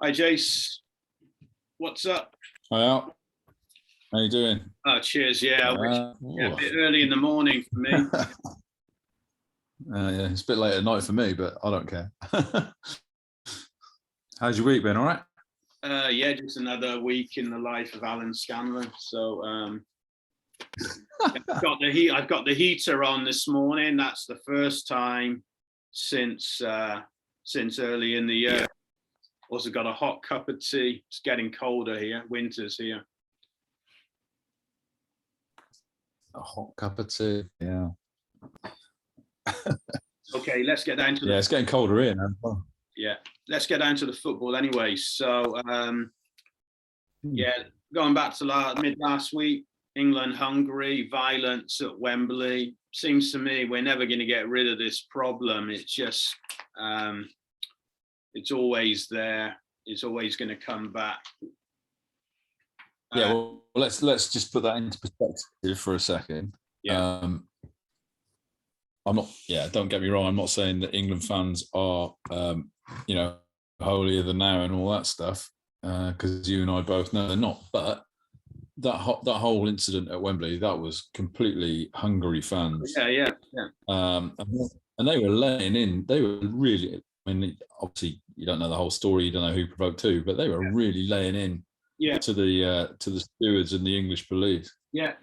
Hi, Jase. What's up? Hi, Al. How you doing? Oh, cheers. Yeah, a bit early in the morning for me. Yeah, it's a bit late at night for me, but I don't care. How's your week been? All right? Yeah, just another week in the life of Alan Scanlon. So I've got the heater on this morning. That's the first time since early in the year. Yeah. Also got a hot cup of tea. It's getting colder here. Winter's here. A hot cup of tea. Yeah. Okay, let's get down to it's getting colder here now. Yeah, let's get down to the football anyway. So, going back to mid last week, England, Hungary, violence at Wembley. Seems to me we're never going to get rid of this problem. It's just, it's always there. It's always going to come back. Well, let's just put that into perspective for a second. Yeah. I'm not. Yeah, don't get me wrong. I'm not saying that England fans are, holier than thou and all that stuff, because you and I both know they're not. But that whole incident at Wembley, that was completely Hungary fans. Yeah. And they were laying in. They were really. I mean, obviously, you don't know the whole story. You don't know who provoked who, but they were really laying in. Yeah. To the stewards and the English police. Yeah.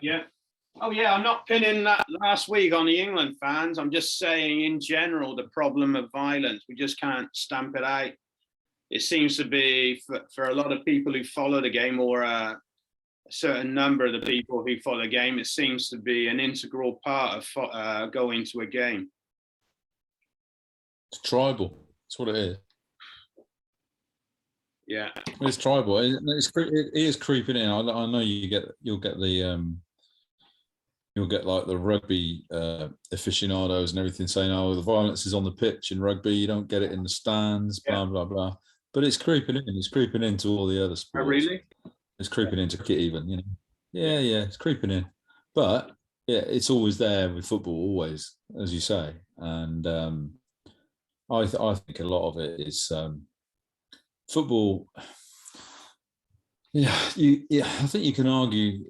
Oh yeah, I'm not pinning that last week on the England fans. I'm just saying in general the problem of violence. We just can't stamp it out. It seems to be for a lot of people who follow the game, or a certain number of the people who follow the game, it seems to be an integral part of going to a game. It's tribal. That's what it is. Yeah, it's tribal. It is creeping in. I know you'll get like the rugby aficionados and everything saying, "Oh, the violence is on the pitch in rugby. You don't get it in the stands." Blah blah blah. But it's creeping in. It's creeping into all the other sports. Oh, really? It's creeping into cricket even. Yeah. It's creeping in. But yeah, it's always there with football, always, as you say. And I think a lot of it is. Football, I think you can argue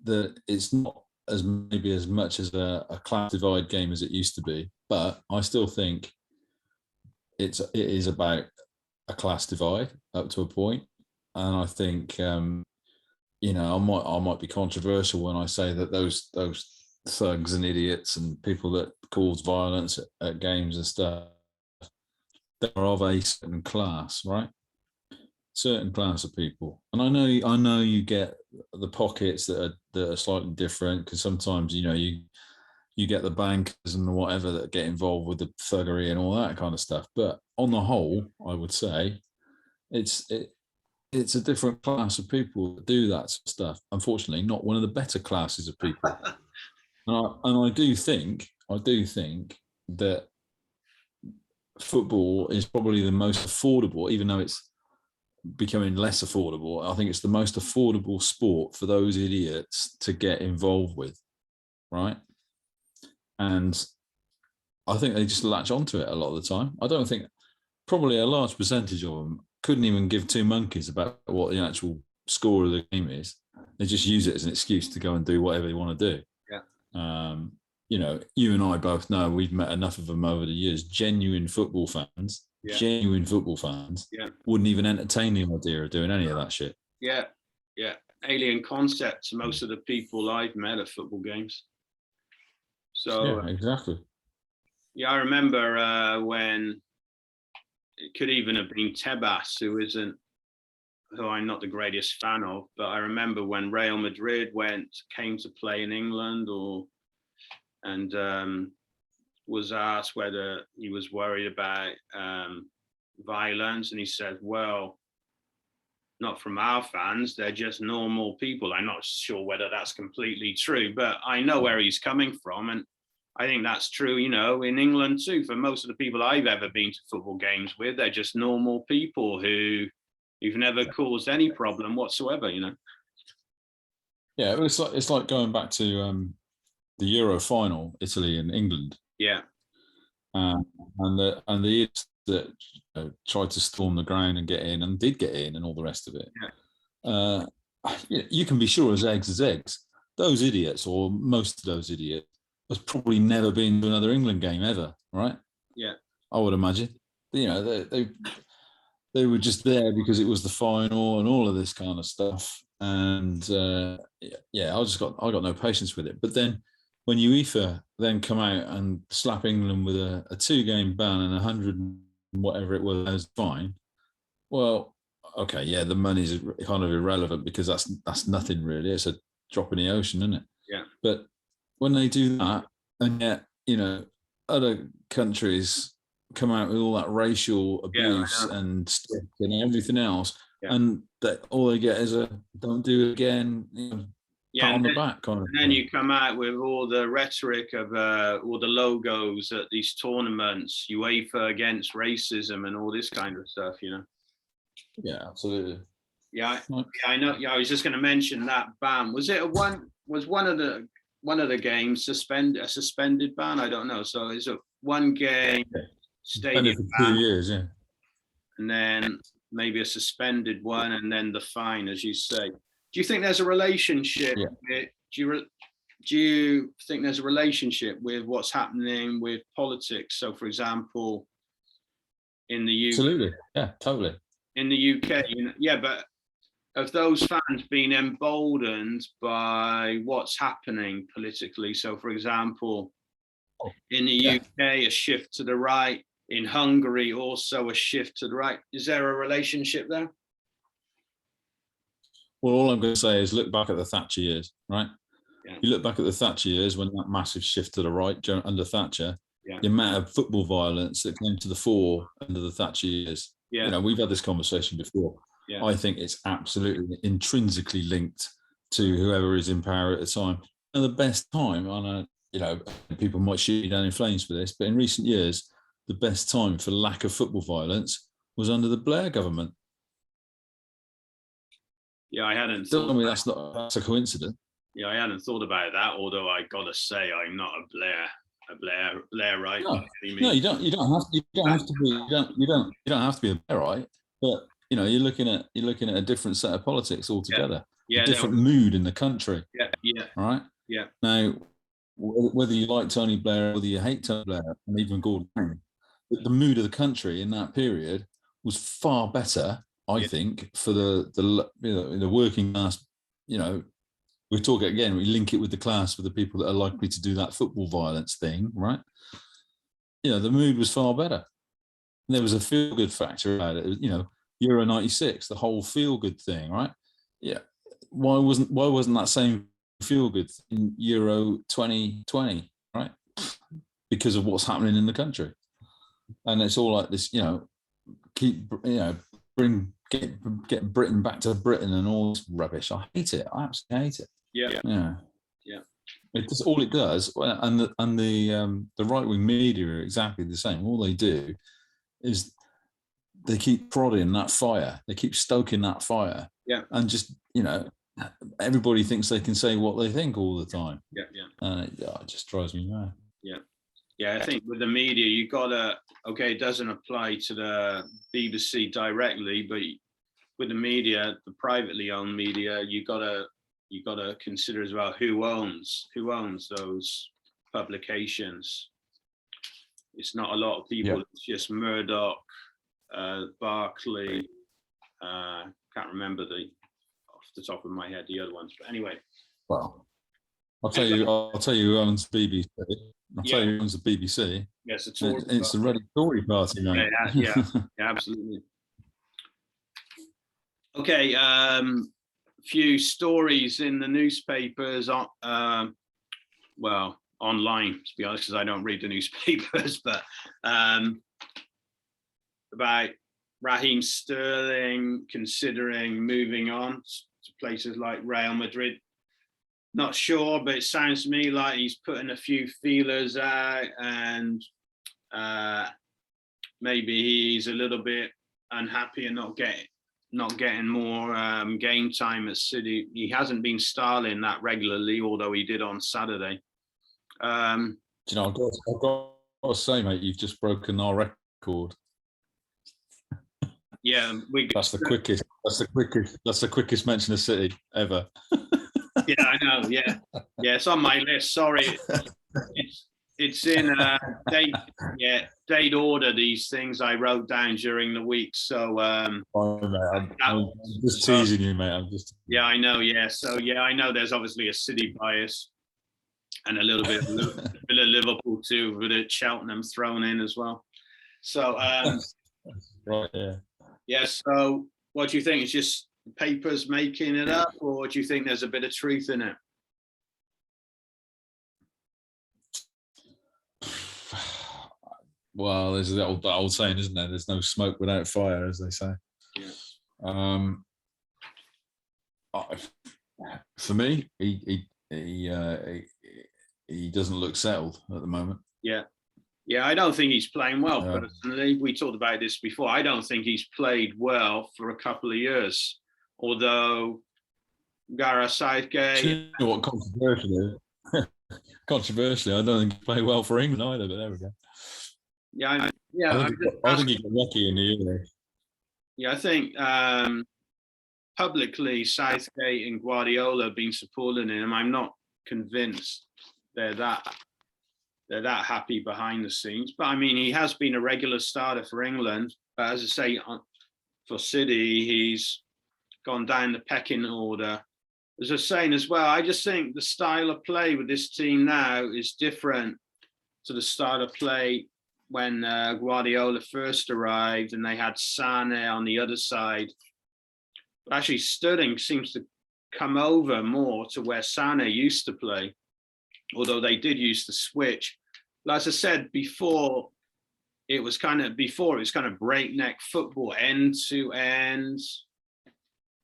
that it's not as much as a class divide game as it used to be, but I still think it is about a class divide up to a point, and I think I might be controversial when I say that those thugs and idiots and people that cause violence at games and stuff, they are of a certain class, right? Certain class of people, and I know you get the pockets that are slightly different, because sometimes you get the bankers and the whatever that get involved with the thuggery and all that kind of stuff. But on the whole, I would say it's a different class of people that do that sort of stuff. Unfortunately, not one of the better classes of people. and I do think that football is probably the most affordable, even though it's becoming less affordable. I think it's the most affordable sport for those idiots to get involved with, right? And I think they just latch onto it a lot of the time. I don't think, probably a large percentage of them couldn't even give two monkeys about what the actual score of the game is. They just use it as an excuse to go and do whatever they want to do. Yeah. You and I both know, we've met enough of them over the years, genuine football fans. Genuine football fans wouldn't even entertain the idea of doing any of that shit. Yeah. Alien concept to most of the people I've met at football games. So exactly. Yeah, I remember when it could even have been Tebas, who I'm not the greatest fan of, but I remember when Real Madrid came to play in England, and was asked whether he was worried about violence, and he said, well, not from our fans, they're just normal people. I'm not sure whether that's completely true, but I know where he's coming from, and I think that's true, in England too. For most of the people I've ever been to football games with, they're just normal people who've never caused any problem whatsoever, Yeah, it's like going back to the Euro final, Italy and England. Yeah. And the that tried to storm the ground and get in and did get in and all the rest of it. You can be sure as eggs. Those idiots, or most of those idiots, has probably never been to another England game ever, right? Yeah, I would imagine. They were just there because it was the final and all of this kind of stuff. And I got no patience with it. But then when UEFA then come out and slap England with a 2-game ban and 100 and whatever it was as fine, well, okay, yeah, the money's kind of irrelevant because that's nothing really. It's a drop in the ocean, isn't it? Yeah. But when they do that, and yet other countries come out with all that racial abuse and stick and everything else, and that all they get is a "don't do it again," pat on the back kind of thing. And then you come out with all the rhetoric of all the logos at these tournaments, UEFA against racism and all this kind of stuff, Yeah, absolutely. Yeah, I know. Yeah, I was just going to mention that ban. Was one of the games a suspended ban? I don't know. So it's a 1-game stadium for 2 years, yeah, and then maybe a suspended one, and then the fine, as you say. Do you think there's a relationship? Yeah. Do you think there's a relationship with what's happening with politics? So, for example, in the UK, absolutely, yeah, totally. In the UK, but have those fans been emboldened by what's happening politically? So, for example, in the UK, a shift to the right. In Hungary, also a shift to the right. Is there a relationship there? Well, all I'm going to say is look back at the Thatcher years, right? Yeah. You look back at the Thatcher years when that massive shift to the right under Thatcher, the amount of football violence that came to the fore under the Thatcher years. Yeah. We've had this conversation before. Yeah. I think it's absolutely intrinsically linked to whoever is in power at the time. And the best time, people might shoot you down in flames for this, but in recent years, the best time for lack of football violence was under the Blair government. Yeah, I hadn't. Tell me that's a coincidence. Yeah, I hadn't thought about that. Although I gotta say, I'm not a Blairite. No, you don't have to. You don't have to be. You don't have to be a Blairite. But you're looking at a different set of politics altogether. Yeah, a different mood in the country. Yeah. Right. Yeah. Now, whether you like Tony Blair, whether you hate Tony Blair, and even Gordon Brown, the mood of the country in that period was far better, I think, for the working class. We talk again. We link it with the class, with the people that are likely to do that football violence thing, right? The mood was far better. And there was a feel-good factor about it. Euro '96, the whole feel-good thing, right? Yeah. Why wasn't that same feel-good in Euro 2020, right? Because of what's happening in the country. And it's all like this, get Britain back to Britain and all this rubbish. I hate it. I absolutely hate it. Yeah. It's all it does, and the right-wing media are exactly the same. All they do is they keep prodding that fire. They keep stoking that fire. Yeah. And just everybody thinks they can say what they think all the time. Yeah. And it just drives me mad. Yeah, I think with the media, you gotta. Okay, it doesn't apply to the BBC directly, but with the media, the privately owned media, you gotta consider as well who owns those publications. It's not a lot of people. It's just Murdoch, Barclay. Can't remember off the top of my head the other ones, but anyway. Well, I'll tell you who owns BBC. I'll tell you who owns the BBC. Yes, it's the Reading Tory Party, mate. Yeah, absolutely. Okay, few stories in the newspapers. Well, online, to be honest, because I don't read the newspapers, but about Raheem Sterling considering moving on to places like Real Madrid. Not sure, but it sounds to me like he's putting a few feelers out, and maybe he's a little bit unhappy and not getting more game time at City. He hasn't been starting that regularly, although he did on Saturday. I've got to say, mate, you've just broken our record. Yeah, That's the quickest. That's the quickest mention of City ever. Yeah, I know. Yeah, yeah, it's on my list. Sorry, it's in date order. These things I wrote down during the week. So I'm just teasing you, mate. Yeah, I know. Yeah, so yeah, I know. There's obviously a City bias and a little bit of Liverpool too, with it Cheltenham thrown in as well. So right, yeah. yeah. So what do you think? It's just papers making it up, or do you think there's a bit of truth in it? Well, there's that old saying, isn't there? There's no smoke without fire, as they say. Yeah. For me, he doesn't look settled at the moment. Yeah. Yeah, I don't think he's playing well personally. We talked about this before. I don't think he's played well for a couple of years. Although Gareth Southgate. You know what, controversially, I don't think he played well for England either, but there we go. Yeah, I think he got lucky in the Euro. Yeah, I think publicly Southgate and Guardiola have been supporting him. I'm not convinced they're that happy behind the scenes. But I mean, he has been a regular starter for England. But as I say, for City, he's gone down the pecking order. As I was saying as well, I just think the style of play with this team now is different to the style of play when Guardiola first arrived and they had Sane on the other side. But actually, Sterling seems to come over more to where Sane used to play, although they did use the switch. But as I said before, it was kind of breakneck football, end to end,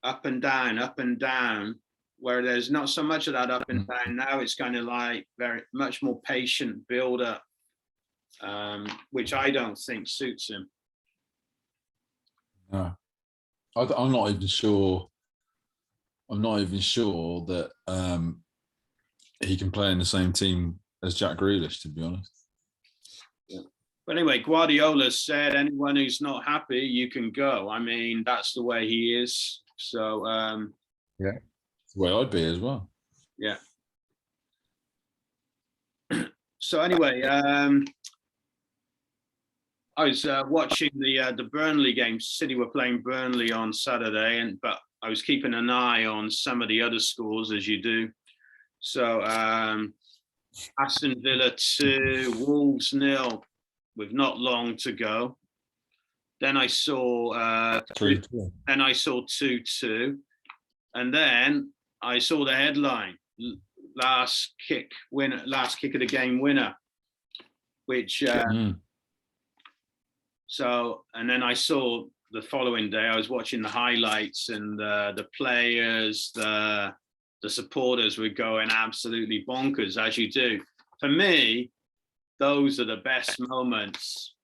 up and down, where there's not so much of that up and down. Now it's kind of like very much more patient build up, which I don't think suits him. No, I'm not even sure. I'm not even sure that he can play in the same team as Jack Grealish, to be honest. Yeah. But anyway, Guardiola said, anyone who's not happy, you can go. I mean, that's the way he is. So yeah, that's the way I'd be as well. Yeah. So anyway, I was watching the Burnley game. City were playing Burnley on Saturday, but I was keeping an eye on some of the other scores, as you do. So Aston Villa 2, Wolves 0, with not long to go. Then I saw 2-2, and then I saw the headline: last kick of the game winner, which. So, and then I saw the following day, I was watching the highlights, and the players, the supporters were going absolutely bonkers, as you do. For me, those are the best moments,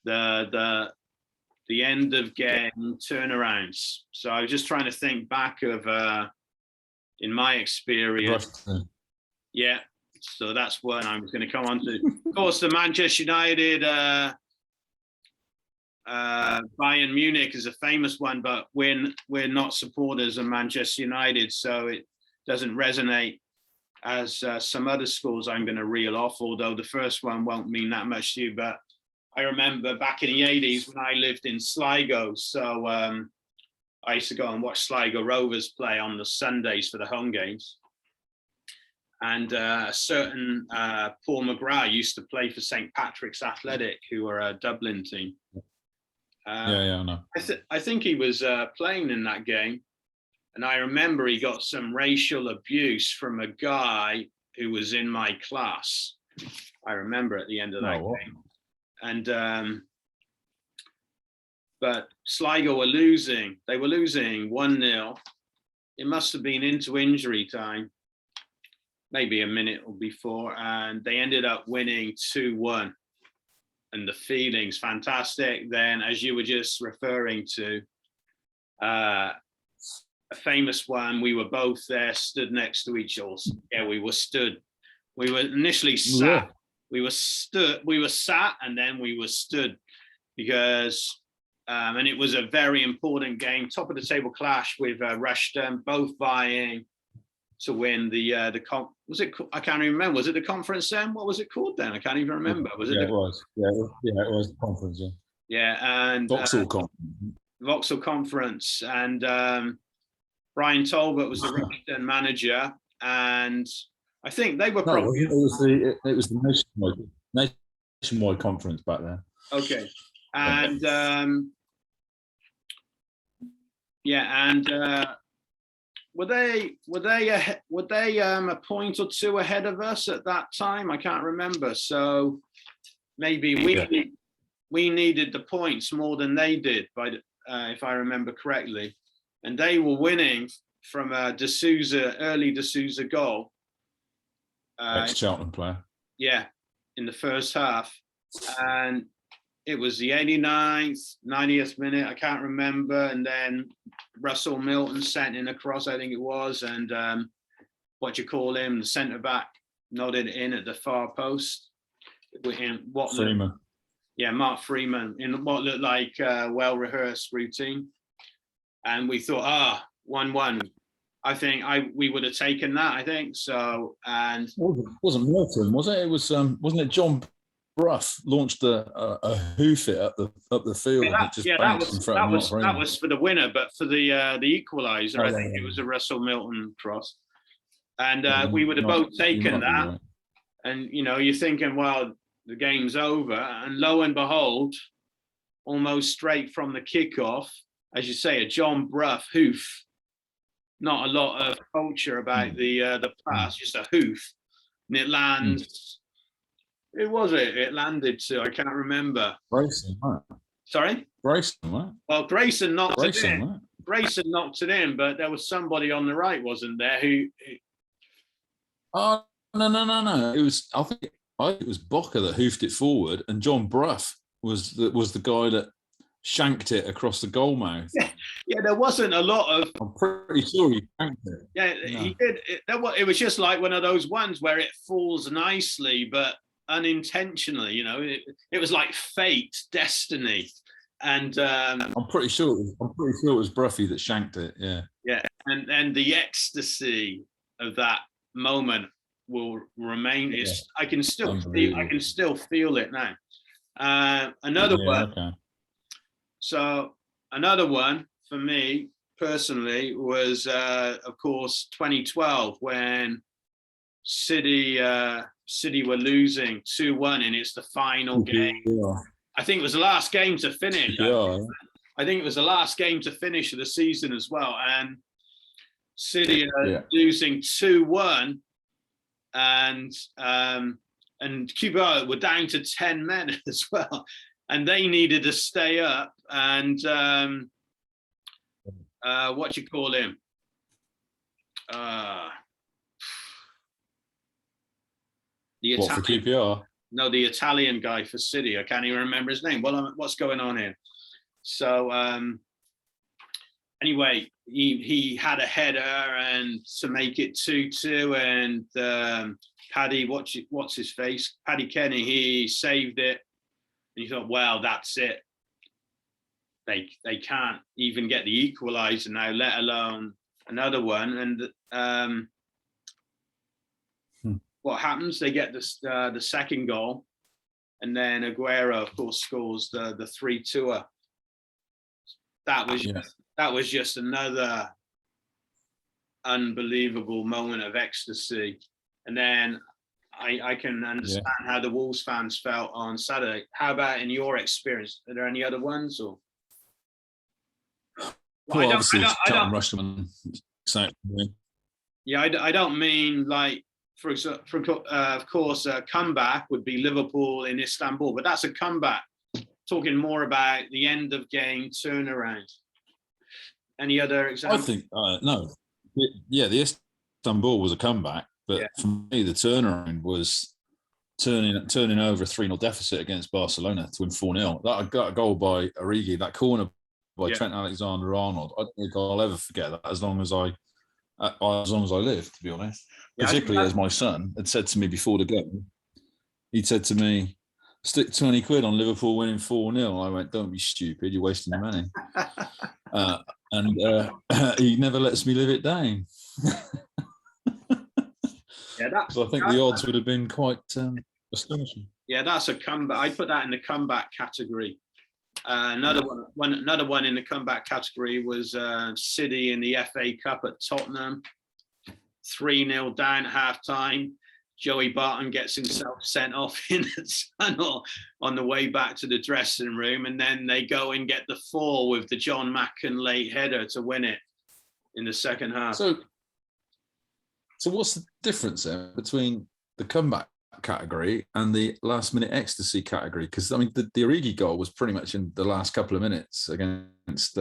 the end of game turnarounds. So I was just trying to think back of, in my experience. Yeah, so that's what I was going to come on to. Of course, the Manchester United, Bayern Munich is a famous one, but we're not supporters of Manchester United, so it doesn't resonate as some other scores I'm going to reel off, although the first one won't mean that much to you. But I remember back in the 80s when I lived in Sligo, so I used to go and watch Sligo Rovers play on the Sundays for the home games. And a certain Paul McGrath used to play for St. Patrick's Athletic, who are a Dublin team. I know. I think he was playing in that game, and I remember he got some racial abuse from a guy who was in my class. I remember at the end of that game, and but Sligo were losing. They were losing 1-0. It must have been into injury time, maybe a minute or before, and they ended up winning 2-1. And the feeling's fantastic. Then, as you were just referring to, a famous one, we were both there, stood next to each other. Yeah, we were stood. We were initially sat. Yeah. We were sat, and then we were stood, because and it was a very important game, top of the table clash with Rushden, both vying to win was it? I can't even remember. Was it the conference then? What was it called then? I can't even remember. Was it? Yeah, it was. Yeah, it was the conference. Yeah. Yeah, and Vauxhall Conference. Vauxhall Conference, and Brian Talbot was the Rushden manager, and I think they were probably. It was the nationwide conference back then. Okay, and were they a point or two ahead of us at that time? I can't remember. So maybe we needed the points more than they did, if I remember correctly, and they were winning from a early D'Souza goal. Ex-Cheltenham player. Yeah, in the first half, and it was the 89th, 90th minute, I can't remember, and then Russell Milton sent in a cross, I think it was, and the centre-back nodded in at the far post. Freeman. Mark Freeman, in what looked like a well-rehearsed routine. And we thought, 1-1. I think we would have taken that, I think. So, and... It wasn't Milton, was it? It was, wasn't it John Brough launched a hoof it up the field? That was for the winner, but for the equaliser, I think it was a Russell Milton cross. And we would have both taken that. Right. And, you're thinking, well, the game's over. And lo and behold, almost straight from the kickoff, as you say, a John Brough hoof. Not a lot of culture about the pass, just a hoof. And it lands. Who was it? It landed to, I can't remember. Grayson, right? Sorry? Grayson, right? Well, Grayson knocked it in. Right? Grayson knocked it in, but there was somebody on the right, wasn't there? Who? Oh, no. I think it was Bocker that hoofed it forward, and John Brough was the guy that shanked it across the goal mouth. Yeah, there wasn't a lot of. I'm pretty sure he shanked it. Yeah, no. He did. It was just like one of those ones where it falls nicely, but unintentionally. It was like fate, destiny, and I'm pretty sure it was Bruffy that shanked it. Yeah. Yeah, and the ecstasy of that moment will remain. I can still feel it now. Another one. Okay. So another one for me personally was, of course, 2012 when City were losing 2-1, and it's the final game. Yeah. I think it was the last game to finish. Yeah. I think it was the last game to finish of the season as well, and City losing 2-1, and Cuba were down to 10 men as well. And they needed to stay up, and what you call him? The Italian, for QPR? No, the Italian guy for City. I can't even remember his name. Well, what's going on here? So anyway, he had a header and to make it 2-2, and Paddy, what's his face? Paddy Kenny, he saved it. And you thought, well, that's it. They can't even get the equaliser now, let alone another one. And what happens? They get the second goal, and then Aguero, of course, scores the 3-2. That was just another unbelievable moment of ecstasy. And then I can understand how the Wolves fans felt on Saturday. How about in your experience? Are there any other ones? Or well, obviously, Cheltenham Rushden. Yeah, I don't mean like, of course, a comeback would be Liverpool in Istanbul, but that's a comeback. Talking more about the end of game turnaround. Any other examples? I think no. Yeah, the Istanbul was a comeback. But for me, the turnaround was turning over a 3-0 deficit against Barcelona to win 4-0. That got a goal by Origi, that corner by Trent Alexander-Arnold. I don't think I'll ever forget that as long as I live, to be honest. Particularly as my son had said to me before the game. He'd said to me, stick 20 quid on Liverpool winning 4-0. I went, don't be stupid, you're wasting your money. And he never lets me live it down. So I think the odds would have been quite astonishing. Yeah, that's a comeback. I put that in the comeback category. Another one in the comeback category was City in the FA Cup at Tottenham. 3-0 down at half-time. Joey Barton gets himself sent off in the tunnel on the way back to the dressing room, and then they go and get the 4 with the John Macken late header to win it in the second half. So what's the difference then between the comeback category and the last-minute ecstasy category? Because, I mean, the Origi goal was pretty much in the last couple of minutes against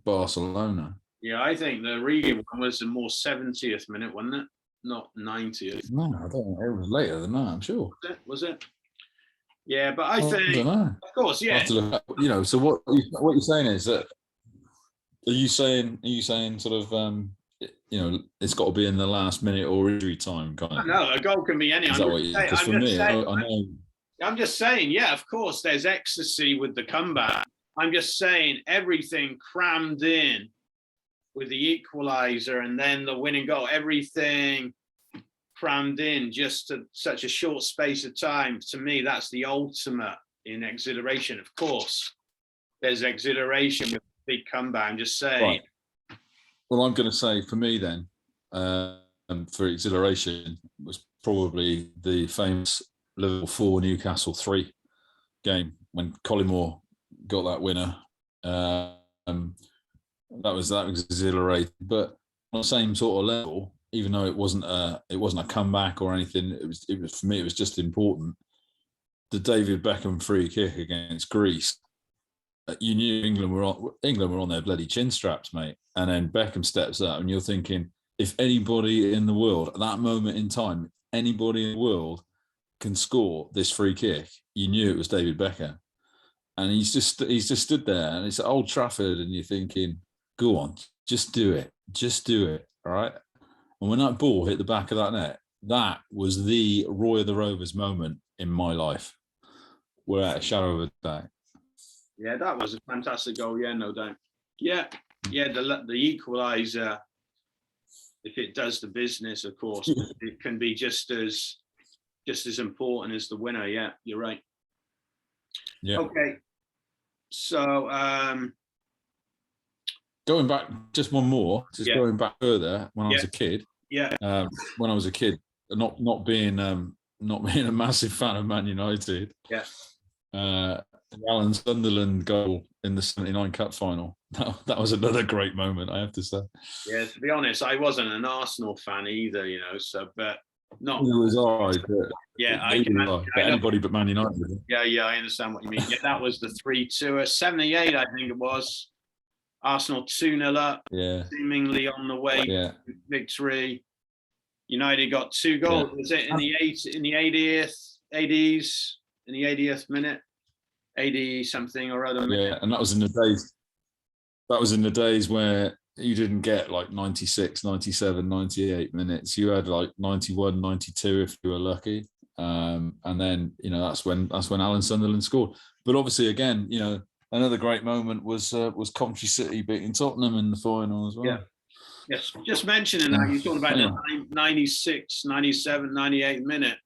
Barcelona. Yeah, I think the Origi one was the more 70th minute, wasn't it? Not 90th. No, I don't know. It was later than that, I'm sure. Was it? Yeah, but I think, I don't know. Of course, yeah. So what you're saying is that, are you saying sort of, it's got to be in the last minute or injury time kind of? No, a goal can be any. Because for me, I know. I'm just saying, yeah, of course, there's ecstasy with the comeback. I'm just saying everything crammed in with the equaliser and then the winning goal, everything crammed in just to such a short space of time. To me, that's the ultimate in exhilaration. Of course, there's exhilaration with a big comeback. I'm just saying. Right. Well, I'm going to say for me then, for exhilaration, was probably the famous Liverpool 4, Newcastle 3 game when Collymore got that winner. That was exhilarating, but on the same sort of level, even though it wasn't a comeback or anything. It was for me. It was just important. The David Beckham free kick against Greece. You knew England were on their bloody chin straps, mate. And then Beckham steps up, and you're thinking, if anybody in the world at that moment in time, anybody in the world can score this free kick, you knew it was David Beckham. And he's just stood there, and it's at Old Trafford, and you're thinking, go on, just do it, all right. And when that ball hit the back of that net, that was the Roy of the Rovers moment in my life, without a shadow of a doubt. Yeah, that was a fantastic goal. Yeah, no doubt. Yeah. The equaliser, if it does the business, of course, it can be just as important as the winner. Yeah, you're right. Yeah. Okay. So going back, just one more. Going back further, when I was a kid. Yeah. When I was a kid, not being a massive fan of Man United. Yeah. The Alan Sunderland goal in the '79 Cup final. That was another great moment, I have to say. Yeah, to be honest, I wasn't an Arsenal fan either, but not. It was alright, but yeah, anybody but Man United. Yeah, I understand what you mean. Yeah, that was the 3-2 '78, I think it was. Arsenal 2-0 up, seemingly on the way to victory. United got 2 goals. Yeah. Was it in the 80th minute? 80 something or other. Yeah, and that was in the days where you didn't get like 96, 97, 98 minutes. You had like 91, 92 if you were lucky. And then, that's when Alan Sunderland scored. But obviously, again, another great moment was Coventry City beating Tottenham in the final as well. Yeah. Yes, just mentioning that, you're talking about the 96, 97, 98 minute.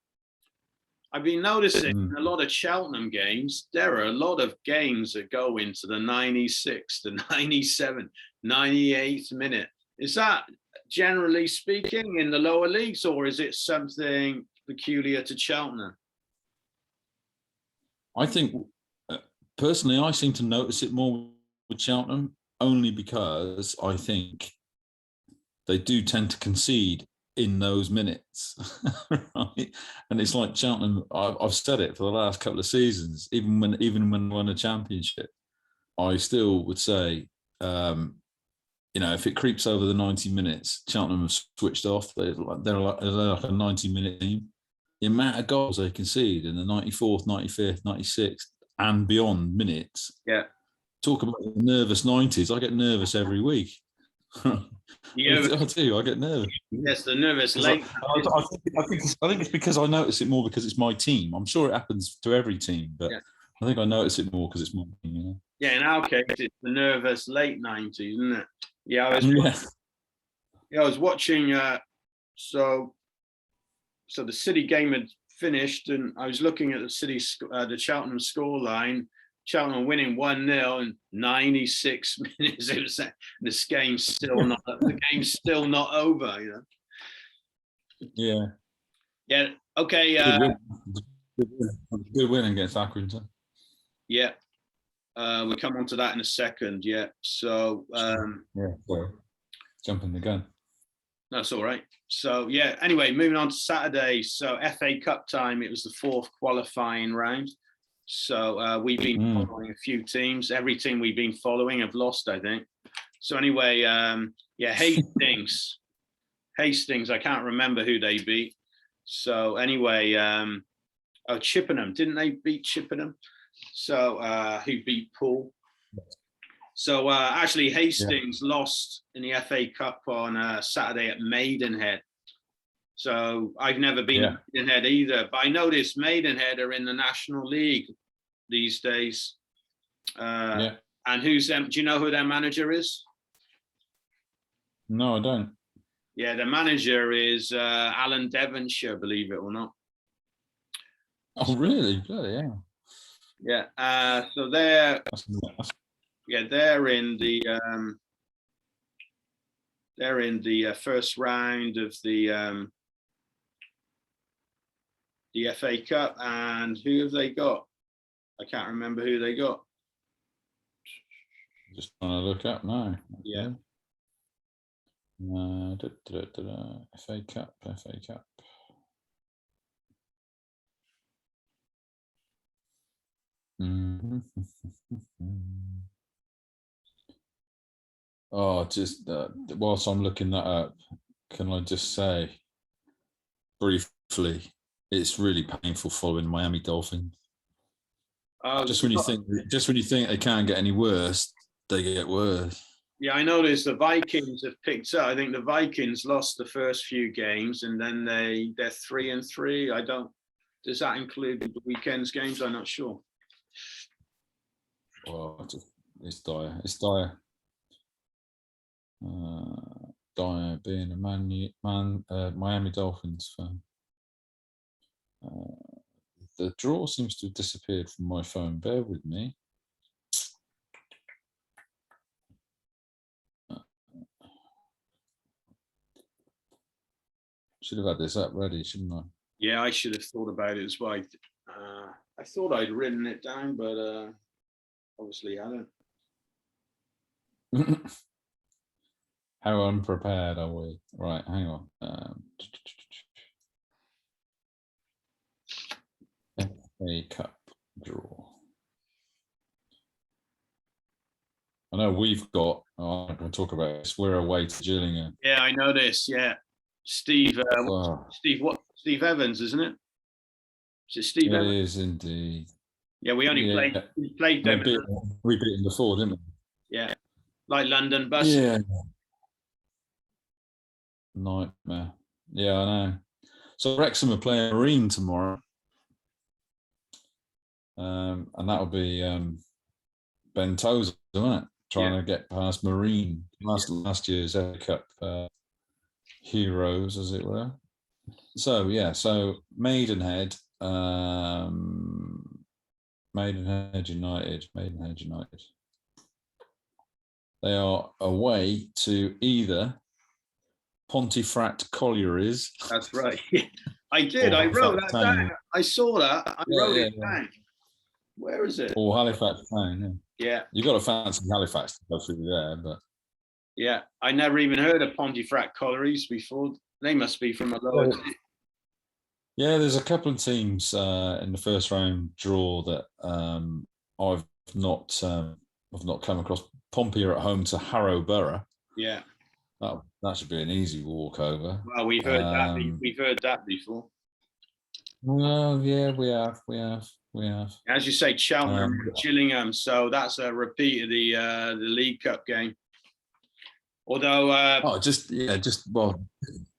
I've been noticing in a lot of Cheltenham games, there are a lot of games that go into the 96, the 97, 98 minute. Is that, generally speaking, in the lower leagues, or is it something peculiar to Cheltenham? I think, personally, I seem to notice it more with Cheltenham, only because I think they do tend to concede in those minutes, right? And it's like Cheltenham. I've said it for the last couple of seasons. Even when they won a championship, I still would say, if it creeps over the 90 minutes, Cheltenham have switched off. They're like a 90-minute team. The amount of goals they concede in the 94th, 95th, 96th, and beyond minutes. Yeah. Talk about the nervous 90s. I get nervous every week. Yeah, I do. I get nervous. yes, the nervous 'Cause late. I think it's because I notice it more because it's my team. I'm sure it happens to every team, but Yeah. I think I notice it more because it's my team. You know? Yeah, in our case, it's the nervous late 90s, isn't it? Yeah, I was watching. So the City game had finished, and I was looking at the Cheltenham scoreline. Cheltenham winning 1-0 in 96 minutes. It was the game's still not over. You know. Yeah. Yeah. Okay. Good win. Good win against Accrington. Yeah. We come on to that in a second. Yeah. So. Sorry. Jumping the gun. That's all right. So yeah. Anyway, moving on to Saturday. So FA Cup time. It was the fourth qualifying round. So we've been following a few teams. Every team we've been following have lost, I think. So anyway, Hastings. Hastings. I can't remember who they beat. So anyway, Chippenham. Didn't they beat Chippenham? So who beat Poole? So actually, Hastings lost in the FA Cup on Saturday at Maidenhead. So I've never been to Maidenhead either, but I noticed Maidenhead are in the National League these days. And who's them? Do you know who their manager is? No, I don't. Yeah, the manager is Alan Devonshire, believe it or not. Oh, really? Bloody hell. Yeah. So they're in the first round of the FA Cup, and who have they got? I can't remember who they got. Just trying to look up now. Yeah. FA Cup. Oh, just whilst I'm looking that up, can I just say briefly, it's really painful following Miami Dolphins. Just when you think they can't get any worse, they get worse. Yeah, I noticed the Vikings have picked up. I think the Vikings lost the first few games, and then they're 3-3. Does that include the weekend's games? I'm not sure. Oh, it's dire. It's dire. Dire being a Miami Dolphins fan. The draw seems to have disappeared from my phone. Bear with me. Should have had this up ready, shouldn't I? Yeah, I should have thought about it as well. I thought I'd written it down, but obviously I don't. How unprepared are we? Right, hang on. FA Cup draw. I know we've got. I'm going to talk about this. We're away to Gillingham. Yeah, I know this. Yeah, Steve. Steve Evans, isn't it? Is it Steve Evans? It is indeed. Yeah, we played them. We beat them before, didn't we? Yeah, like London bus. Yeah. Nightmare. Yeah, I know. So Wrexham are playing Marine tomorrow. And that'll be Ben Tozer, isn't it? Trying to get past Marine, last year's FA Cup heroes, as it were. So Maidenhead, Maidenhead United. They are away to either Pontefract Collieries. That's right. I did. I wrote that down. I saw that. I wrote it down. Where is it? Or Halifax Town. Yeah. You got to fancy Halifax to go through there, but yeah, I never even heard of Pontefract Collieries before. They must be from a lower. Yeah, there's a couple of teams in the first round draw that I've not come across. Pompey are at home to Harrow Borough. Yeah. That should be an easy walkover. Well, we've heard that. We've heard that before. Well, yeah, we have. As you say, Cheltenham, Gillingham. So that's a repeat of the League Cup game. Although, well,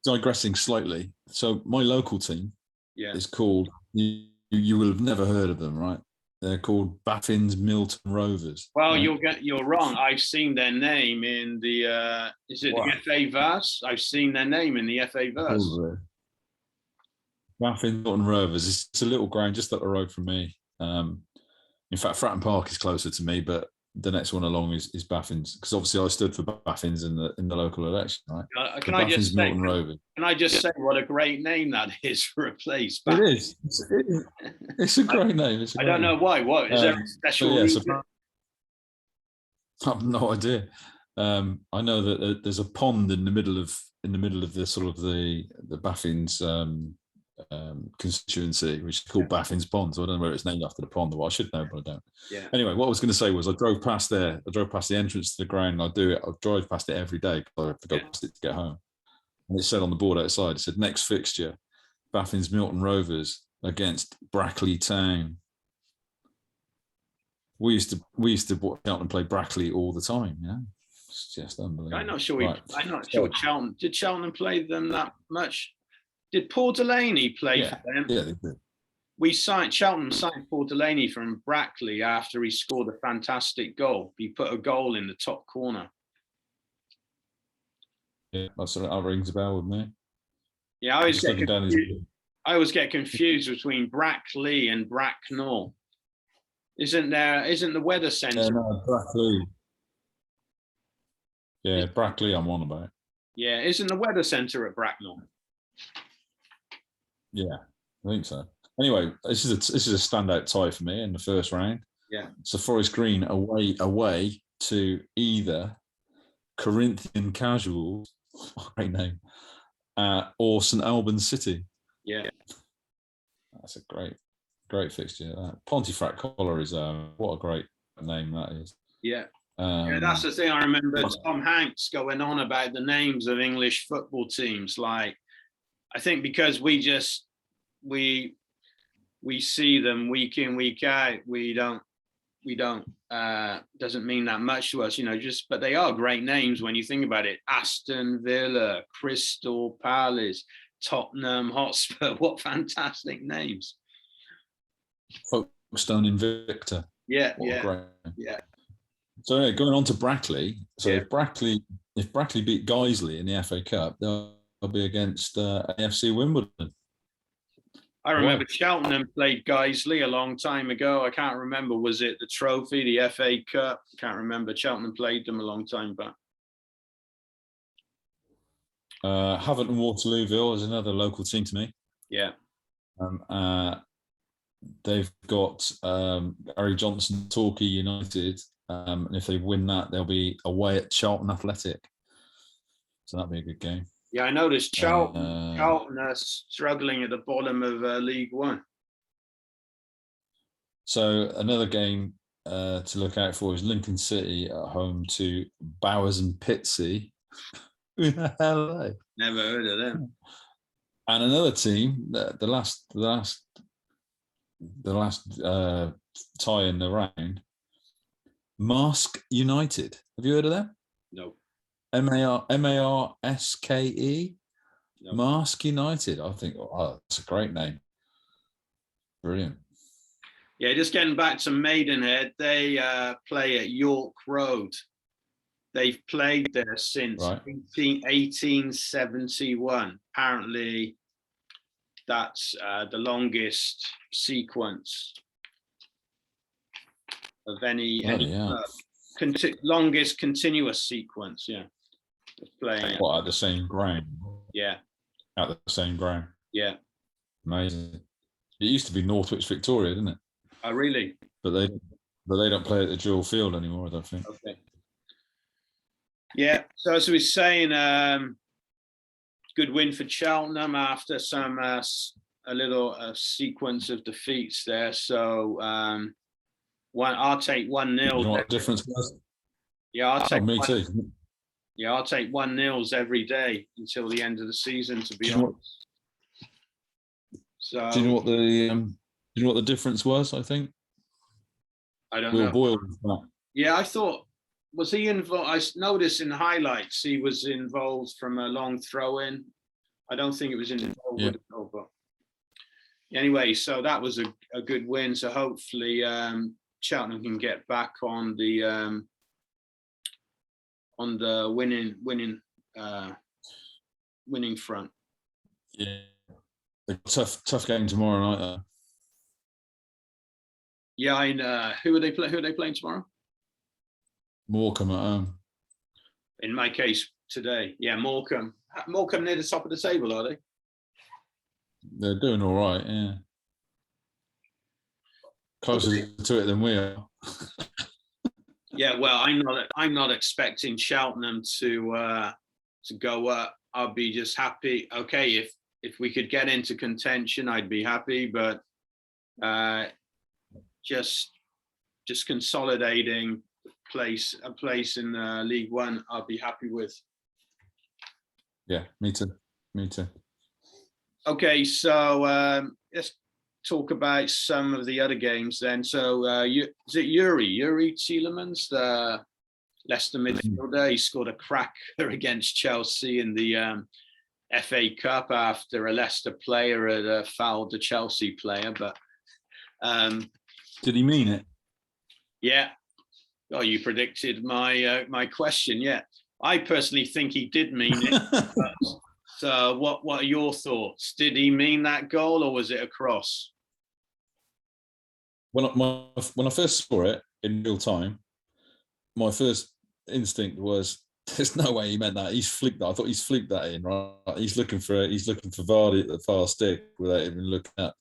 digressing slightly. So my local team is called. You will have never heard of them, right? They're called Baffin's Milton Rovers. Well, right? you're wrong. I've seen their name in the the FA verse? I've seen their name in the FA verse. Baffin's Milton Rovers. It's a little ground just up the road from me. In fact, Fratton Park is closer to me, but the next one along is Baffin's, because obviously I stood for Baffin's in the local election, right? Can I just say what a great name that is for a place? It is. It's a great name. I don't know why. What is there a special reason? I have no idea. I know that there's a pond in the middle of the sort of the Baffin's constituency, which is called Baffin's Pond. So I don't know whether it's named after the pond, or I should know, but I don't. Yeah. Anyway, what I was going to say was I drove past there. I drove past the entrance to the ground. I drive past it every day because I have to go past it to get home. And it said on the board outside, it said next fixture, Baffin's Milton Rovers against Brackley Town. We used to watch Cheltenham play Brackley all the time. Yeah, it's just unbelievable. I'm not sure. Cheltenham did Cheltenham play them that much? Did Paul Delaney play for them? Yeah, they did. Cheltenham signed Paul Delaney from Brackley after he scored a fantastic goal. He put a goal in the top corner. Yeah, that rings a bell with me. Yeah, I always get confused between Brackley and Bracknell. Isn't the weather centre? Yeah, no, Brackley. Yeah, Brackley I'm on about. Yeah, isn't the weather centre at Bracknell? Yeah, I think so. Anyway, this is a standout tie for me in the first round. Yeah. So Forest Green away to either Corinthian Casuals, great name, or St Albans City. Yeah. That's a great fixture. Pontefract Collieries, what a great name that is. Yeah. That's the thing. I remember Tom Hanks going on about the names of English football teams. Like, I think because we see them week in, week out, we don't doesn't mean that much to us, but they are great names when you think about it. Aston Villa, Crystal Palace, Tottenham Hotspur, what fantastic names. Folkestone Invicta. Yeah. So going on to Brackley. So if Brackley beat Guiseley in the FA Cup, they'll be against AFC Wimbledon. I remember Cheltenham played Guiseley a long time ago. I can't remember. Was it the trophy, the FA Cup? Can't remember. Cheltenham played them a long time back. Havant and Waterlooville is another local team to me. Yeah. They've got Harry Johnson, Torquay United. And if they win that, they'll be away at Charlton Athletic. So that'll be a good game. Yeah, I noticed Charlton are struggling at the bottom of League One. So another game to look out for is Lincoln City at home to Bowers and Pitsea. Who the hell are they? Never heard of them. And another team, the last tie in the round, Marske United. Have you heard of them? No. Marske. No. Marske United. I think that's a great name. Brilliant. Yeah, just getting back to Maidenhead, they play at York Road. They've played there since 1871. Apparently, that's the longest sequence of any longest continuous sequence. Yeah, playing. What, at the same ground? Yeah, at the same ground. Yeah, amazing. It used to be Northwich Victoria, didn't it? Oh, really? But they don't play at the dual field anymore, I don't think. Okay. Yeah. So as we were saying, good win for Cheltenham after some a little sequence of defeats there. So I'll take 1-0. You know what the difference was? Yeah, I'll take. Me too. Yeah, I'll take 1-0 every day until the end of the season. To be honest. So. Do you know what the difference was? I think. I don't know. Boyle. Yeah, I thought Was he involved? I noticed in the highlights he was involved from a long throw in. I don't think it was involved with it, but anyway, so that was a good win. So hopefully Cheltenham can get back on the winning front. Yeah, a tough game tomorrow night. Though. Yeah, and who are they playing tomorrow? Morecombe at home. In my case today, yeah, Morecombe. Morecombe near the top of the table, are they? They're doing all right, yeah. Closer to it than we are. Yeah, well, I'm not expecting Cheltenham to go up. I'll be just happy. Okay, if we could get into contention, I'd be happy. But just consolidating a place in League One, I'll be happy with. Yeah, me too. Okay, so let's talk about some of the other games then. So is it Youri Tielemans, the Leicester midfielder? He scored a cracker against Chelsea in the FA Cup after a Leicester player had fouled the Chelsea player. But did he mean it? Yeah. Oh, you predicted my question. Yeah, I personally think he did mean it. So, what are your thoughts? Did he mean that goal, or was it a cross? When I first saw it in real time, my first instinct was, "There's no way he meant that. He's flicked that. I thought he's flicked that in. Right? He's looking for Vardy at the far stick without even looking up."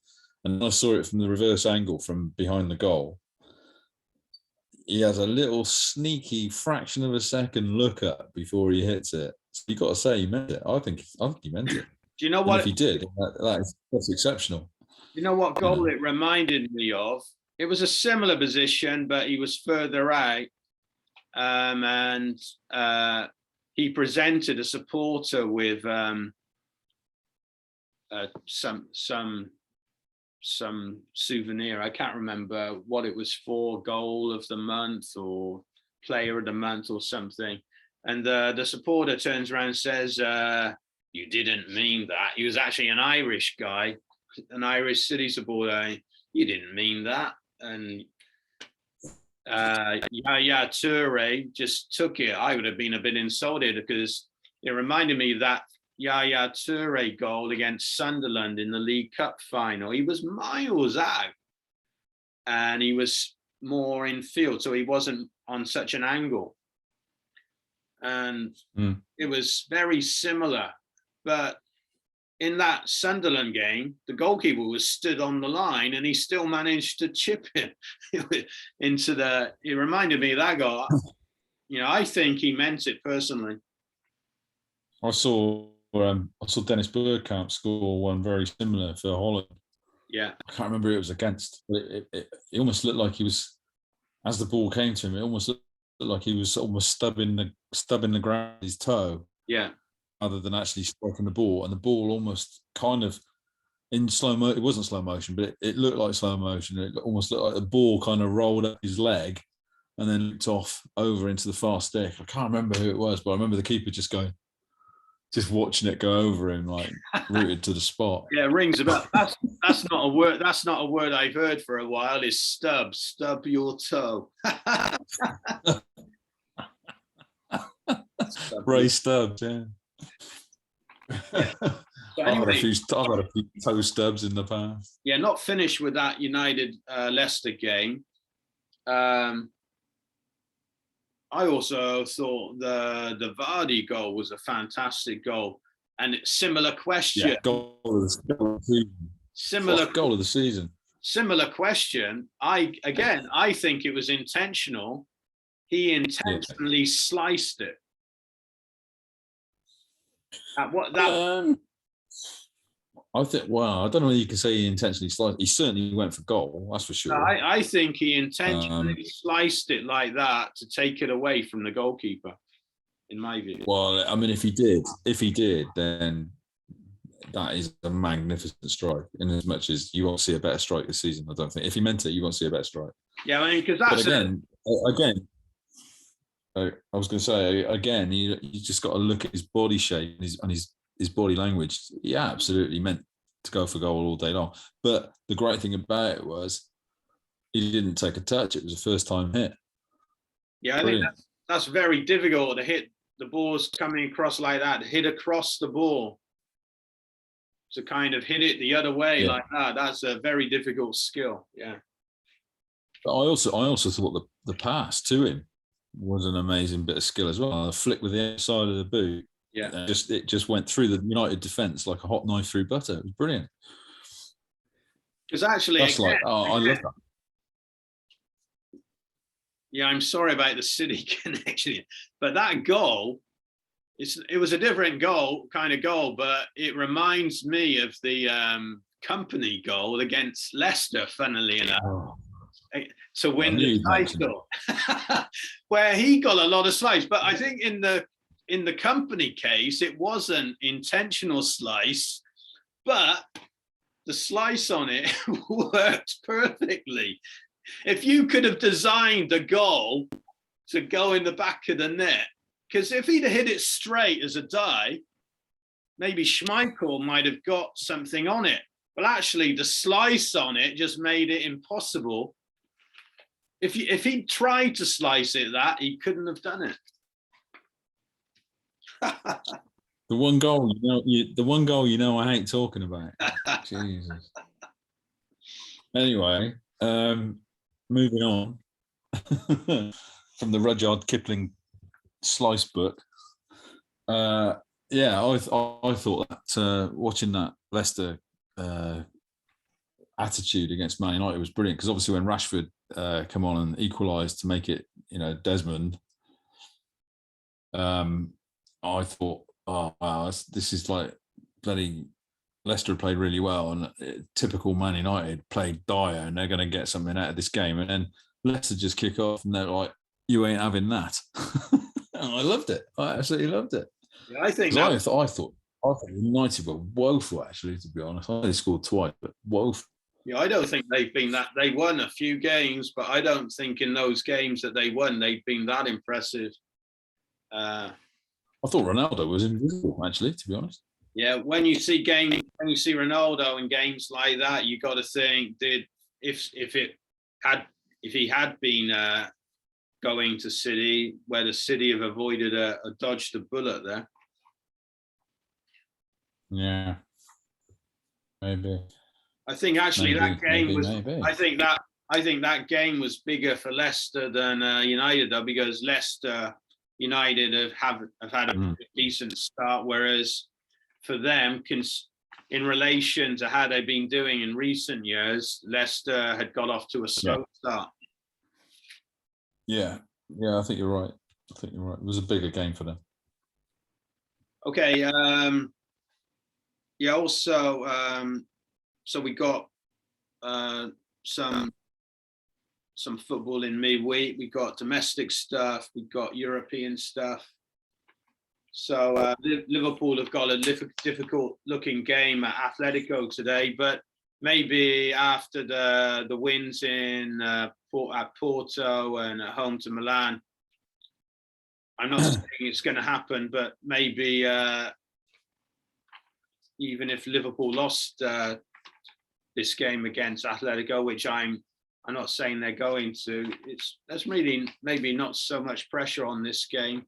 And I saw it from the reverse angle from behind the goal. He has a little sneaky fraction of a second look up before he hits it. So you got to say he meant it. I think he meant it. Do you know what? And if he did, that's exceptional. You know what goal it reminded me of? It was a similar position, but he was further out, and he presented a supporter with some souvenir. I can't remember what it was for, goal of the month or player of the month or something. And the supporter turns around and says, "You didn't mean that." He was actually an Irish guy, an Irish City supporter. "You didn't mean that." And Yaya Toure just took it. I would have been a bit insulted because it reminded me of that Yaya Toure goal against Sunderland in the League Cup final. He was miles out and he was more in field, so he wasn't on such an angle. And it was very similar. But in that Sunderland game, the goalkeeper was stood on the line and he still managed to chip it into the... It reminded me of that goal. I think he meant it personally. I saw Dennis Bergkamp score one very similar for Holland. Yeah. I can't remember who it was against, but it almost looked like he was, as the ball came to him, it almost looked like he was almost stubbing the ground with his toe. Yeah. Other than actually striking the ball. And the ball almost kind of in slow motion. It wasn't slow motion, but it looked like slow motion. It almost looked like the ball kind of rolled up his leg and then looked off over into the far stick. I can't remember who it was, but I remember the keeper just watching it go over him, like rooted to the spot. Yeah, rings about. That's not a word. That's not a word I've heard for a while. Is stub your toe. Ray Stubbs, yeah. So anyway, I've had a few toe stubs in the past. Yeah, not finished with that United Leicester game. I also thought the Vardy goal was a fantastic goal, and similar question. Yeah, goal of the season. Similar goal of the season. Similar question. I think it was intentional. He intentionally sliced it. I think. Well, I don't know whether you can say he intentionally sliced. He certainly went for goal. That's for sure. I think he intentionally sliced it like that to take it away from the goalkeeper. In my view. Well, I mean, if he did, then that is a magnificent strike. In as much as you won't see a better strike this season, I don't think. If he meant it, you won't see a better strike. Yeah, I mean, because that's again. I was going to say again, you just got to look at his body shape and his body language. He absolutely meant to go for goal all day long. But the great thing about it was he didn't take a touch. It was a first time hit. Yeah, I think that's very difficult to hit. The ball's coming across like that, hit across the ball. To kind of hit it the other way like that. That's a very difficult skill. Yeah. But I also thought the pass to him was an amazing bit of skill as well. A flick with the outside of the boot. Yeah. It just went through the United defence like a hot knife through butter. It was brilliant. Because actually, I love that. Yeah, I'm sorry about the City connection, but that goal, it was a different kind of goal, but it reminds me of the Company goal against Leicester, funnily enough. Oh. To win the title, where he got a lot of slice. But I think in the Company case, it wasn't intentional slice, but the slice on it worked perfectly. If you could have designed a goal to go in the back of the net, because if he'd have hit it straight as a die, maybe Schmeichel might have got something on it. Well, actually, the slice on it just made it impossible. If he tried to slice it, he couldn't have done it. The one goal, I hate talking about. Jesus. Anyway, moving on from the Rudyard Kipling slice book. I thought that watching that Leicester attitude against Man United was brilliant, because obviously when Rashford come on and equalised to make it, Desmond, I thought, oh wow, this is like bloody Leicester played really well, and typical Man United played dire, and they're going to get something out of this game. And then Leicester just kick off, and they're like, "You ain't having that." I loved it. I absolutely loved it. Yeah, I thought United were woeful, actually, to be honest. I only scored twice, but woeful. Yeah, I don't think they've been that. They won a few games, but I don't think in those games that they won, they've been that impressive. I thought Ronaldo was invisible, actually, to be honest. Yeah, when you see Ronaldo in games like that, you got to think, if he had been going to City, where the City have avoided dodged a bullet there. Yeah, maybe. I think actually that game was. Maybe. I think that game was bigger for Leicester than United, though, because Leicester United have had a decent start, whereas for them, in relation to how they've been doing in recent years, Leicester had got off to a slow start. Yeah, I think you're right. It was a bigger game for them. Okay. Also, so we got some football in midweek. We got domestic stuff. We got European stuff. So Liverpool have got a difficult-looking game at Athletico today, but maybe after the wins at Porto and at home to Milan, I'm not saying it's going to happen, but maybe even if Liverpool lost this game against Athletico, which I'm not saying they're going to, there's really maybe not so much pressure on this game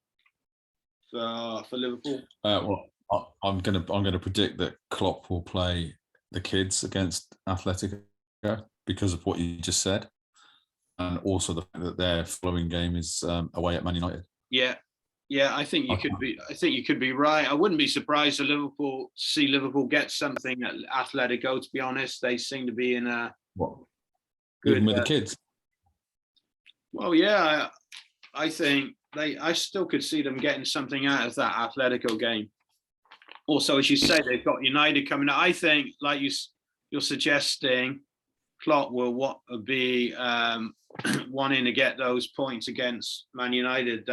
for Liverpool. I'm gonna predict that Klopp will play the kids against Athletico because of what you just said, and also the fact that their following game is away at Man United. Yeah, I think you could be. I think you could be right. I wouldn't be surprised to see Liverpool get something at Athletico. To be honest, they seem to be in a good even with the kids. Well, yeah, I think I still could see them getting something out of that Athletico game. Also, as you say, they've got United coming out. I think, like you're suggesting, Klopp will be wanting to get those points against Man United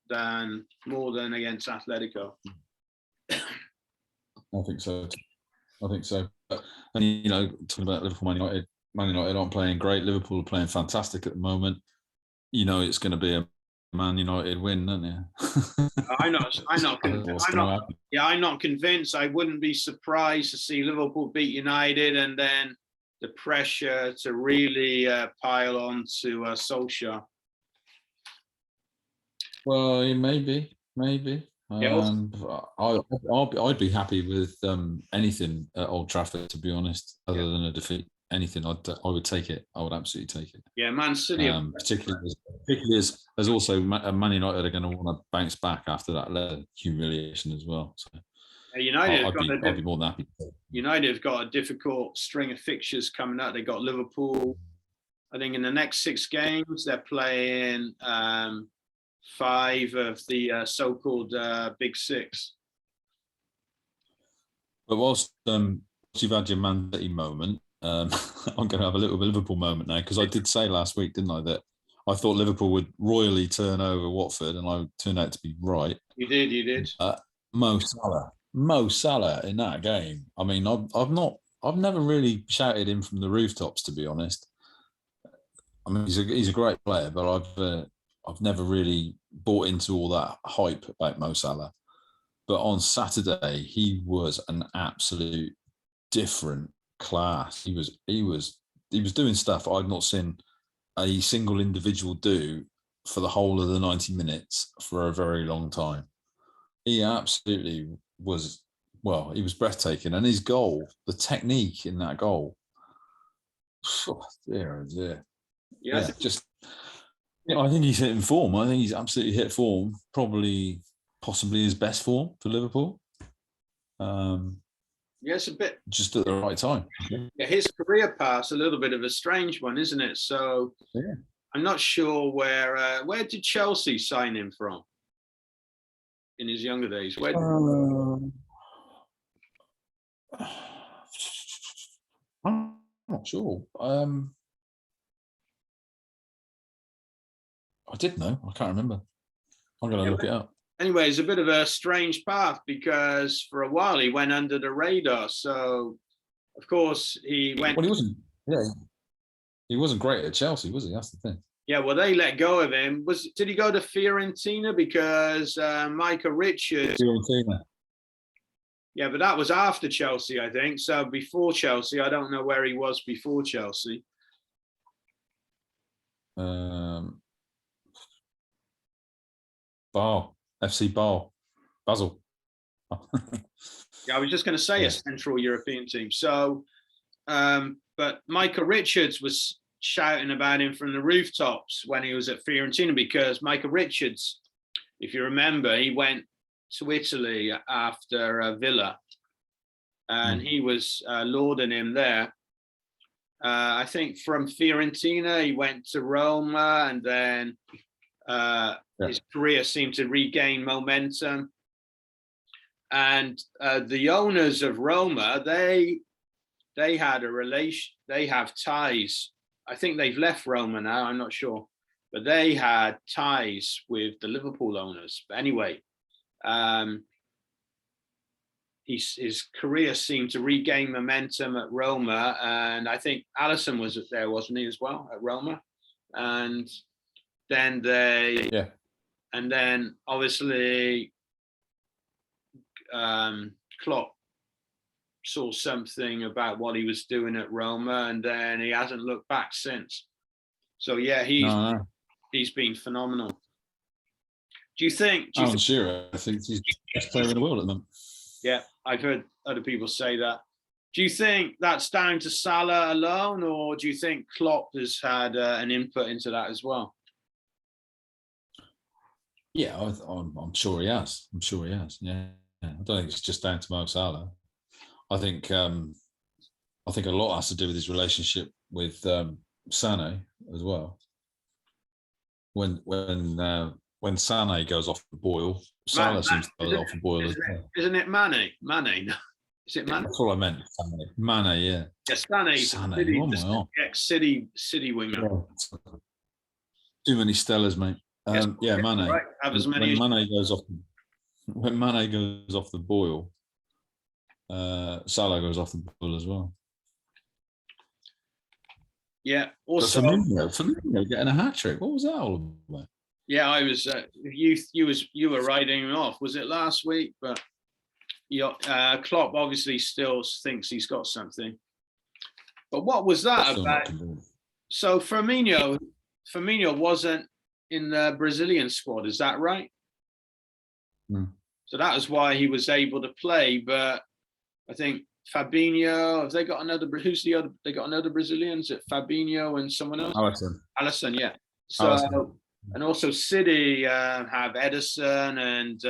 than more than against Athletico. I think so. And talking about Liverpool, Man United aren't playing great. Liverpool are playing fantastic at the moment. It's going to be a Man United win, don't you? I'm not. What's going to happen? Yeah, I'm not convinced. I wouldn't be surprised to see Liverpool beat United, and then the pressure to really pile on to Solskjaer. Well, maybe. Yeah, I'd be happy with anything at Old Trafford, to be honest, other than a defeat. Anything, I would take it. I would absolutely take it. yeah, Man City. Particularly as also Man United are going to want to bounce back after that humiliation as well. So United I'd be more than happy. United have got a difficult string of fixtures coming up. They got Liverpool. I think in the next 6 games they're playing 5 of the so-called Big 6. But whilst you've had your Man City moment, I'm going to have a little Liverpool moment now, because I did say last week, didn't I, that I thought Liverpool would royally turn over Watford, and I turned out to be right. You did. Mo Salah in that game. I mean, I've never really shouted him from the rooftops, to be honest. I mean, he's a great player, but I've never really bought into all that hype about Mo Salah. But on Saturday, he was an absolute different class. He was doing stuff I've not seen a single individual do for the whole of the 90 minutes for a very long time. He absolutely was, well, he was breathtaking. And his goal, the technique in that goal, dear. Yeah, I think he's hitting form. I think he's absolutely hit form, possibly his best form for Liverpool. It's a bit just at the right time. Yeah, his career path's a little bit of a strange one, isn't it? So I'm not sure where did Chelsea sign him from in his younger days? I'm not sure. I did know. I can't remember. I'm going to look it up. Anyway, it's a bit of a strange path, because for a while he went under the radar. So, of course, he went. Well, he wasn't. Yeah, he wasn't great at Chelsea, was he? That's the thing. Yeah, well, they let go of him. Did he go to Fiorentina because Micah Richards? Fiorentina. Yeah, but that was after Chelsea, I think. So before Chelsea, I don't know where he was before Chelsea. FC Basel. Yeah, I was just going to say a Central European team. So, but Micah Richards was shouting about him from the rooftops when he was at Fiorentina, because Micah Richards, if you remember, he went to Italy after Villa, and he was lauding him there. I think from Fiorentina, he went to Roma, and then his career seemed to regain momentum. And the owners of Roma, they had a relation. They have ties. I think they've left Roma now. I'm not sure, but they had ties with the Liverpool owners. But anyway, his career seemed to regain momentum at Roma, and I think Alisson was there, wasn't he, as well, at Roma? And then and then obviously Klopp saw something about what he was doing at Roma, and then he hasn't looked back since. So yeah, he's been phenomenal. Do you think? Sure. I think he's the best player in the world at the moment. Yeah, I've heard other people say that. Do you think that's down to Salah alone, or do you think Klopp has had an input into that as well? Yeah, I'm sure he has. Yeah, I don't think it's just down to Mo Salah. I think a lot has to do with his relationship with Sané as well. When Sané goes off the boil, Salah seems to go off the boil as well. Isn't it Mane? Mane? Is it Mane? That's all I meant. Mane, yeah. Yeah, Sané, ex-City winger. Yeah. Too many Stellas, mate. Yeah, Mane. Right. When Mane goes off the boil, Salah goes off the boil as well. Yeah. Also, Firmino getting a hat trick. What was that all about? Yeah, I was. You were writing him off. Was it last week? But Klopp obviously still thinks he's got something. But what was that Still about? So Firmino wasn't in the Brazilian squad. Is that right? So that was why he was able to play. But I think Fabinho, have they got another? Who's the other? They got another Brazilian. Is it Fabinho and someone else? Alisson, yeah. So Alisson. And also City have Ederson and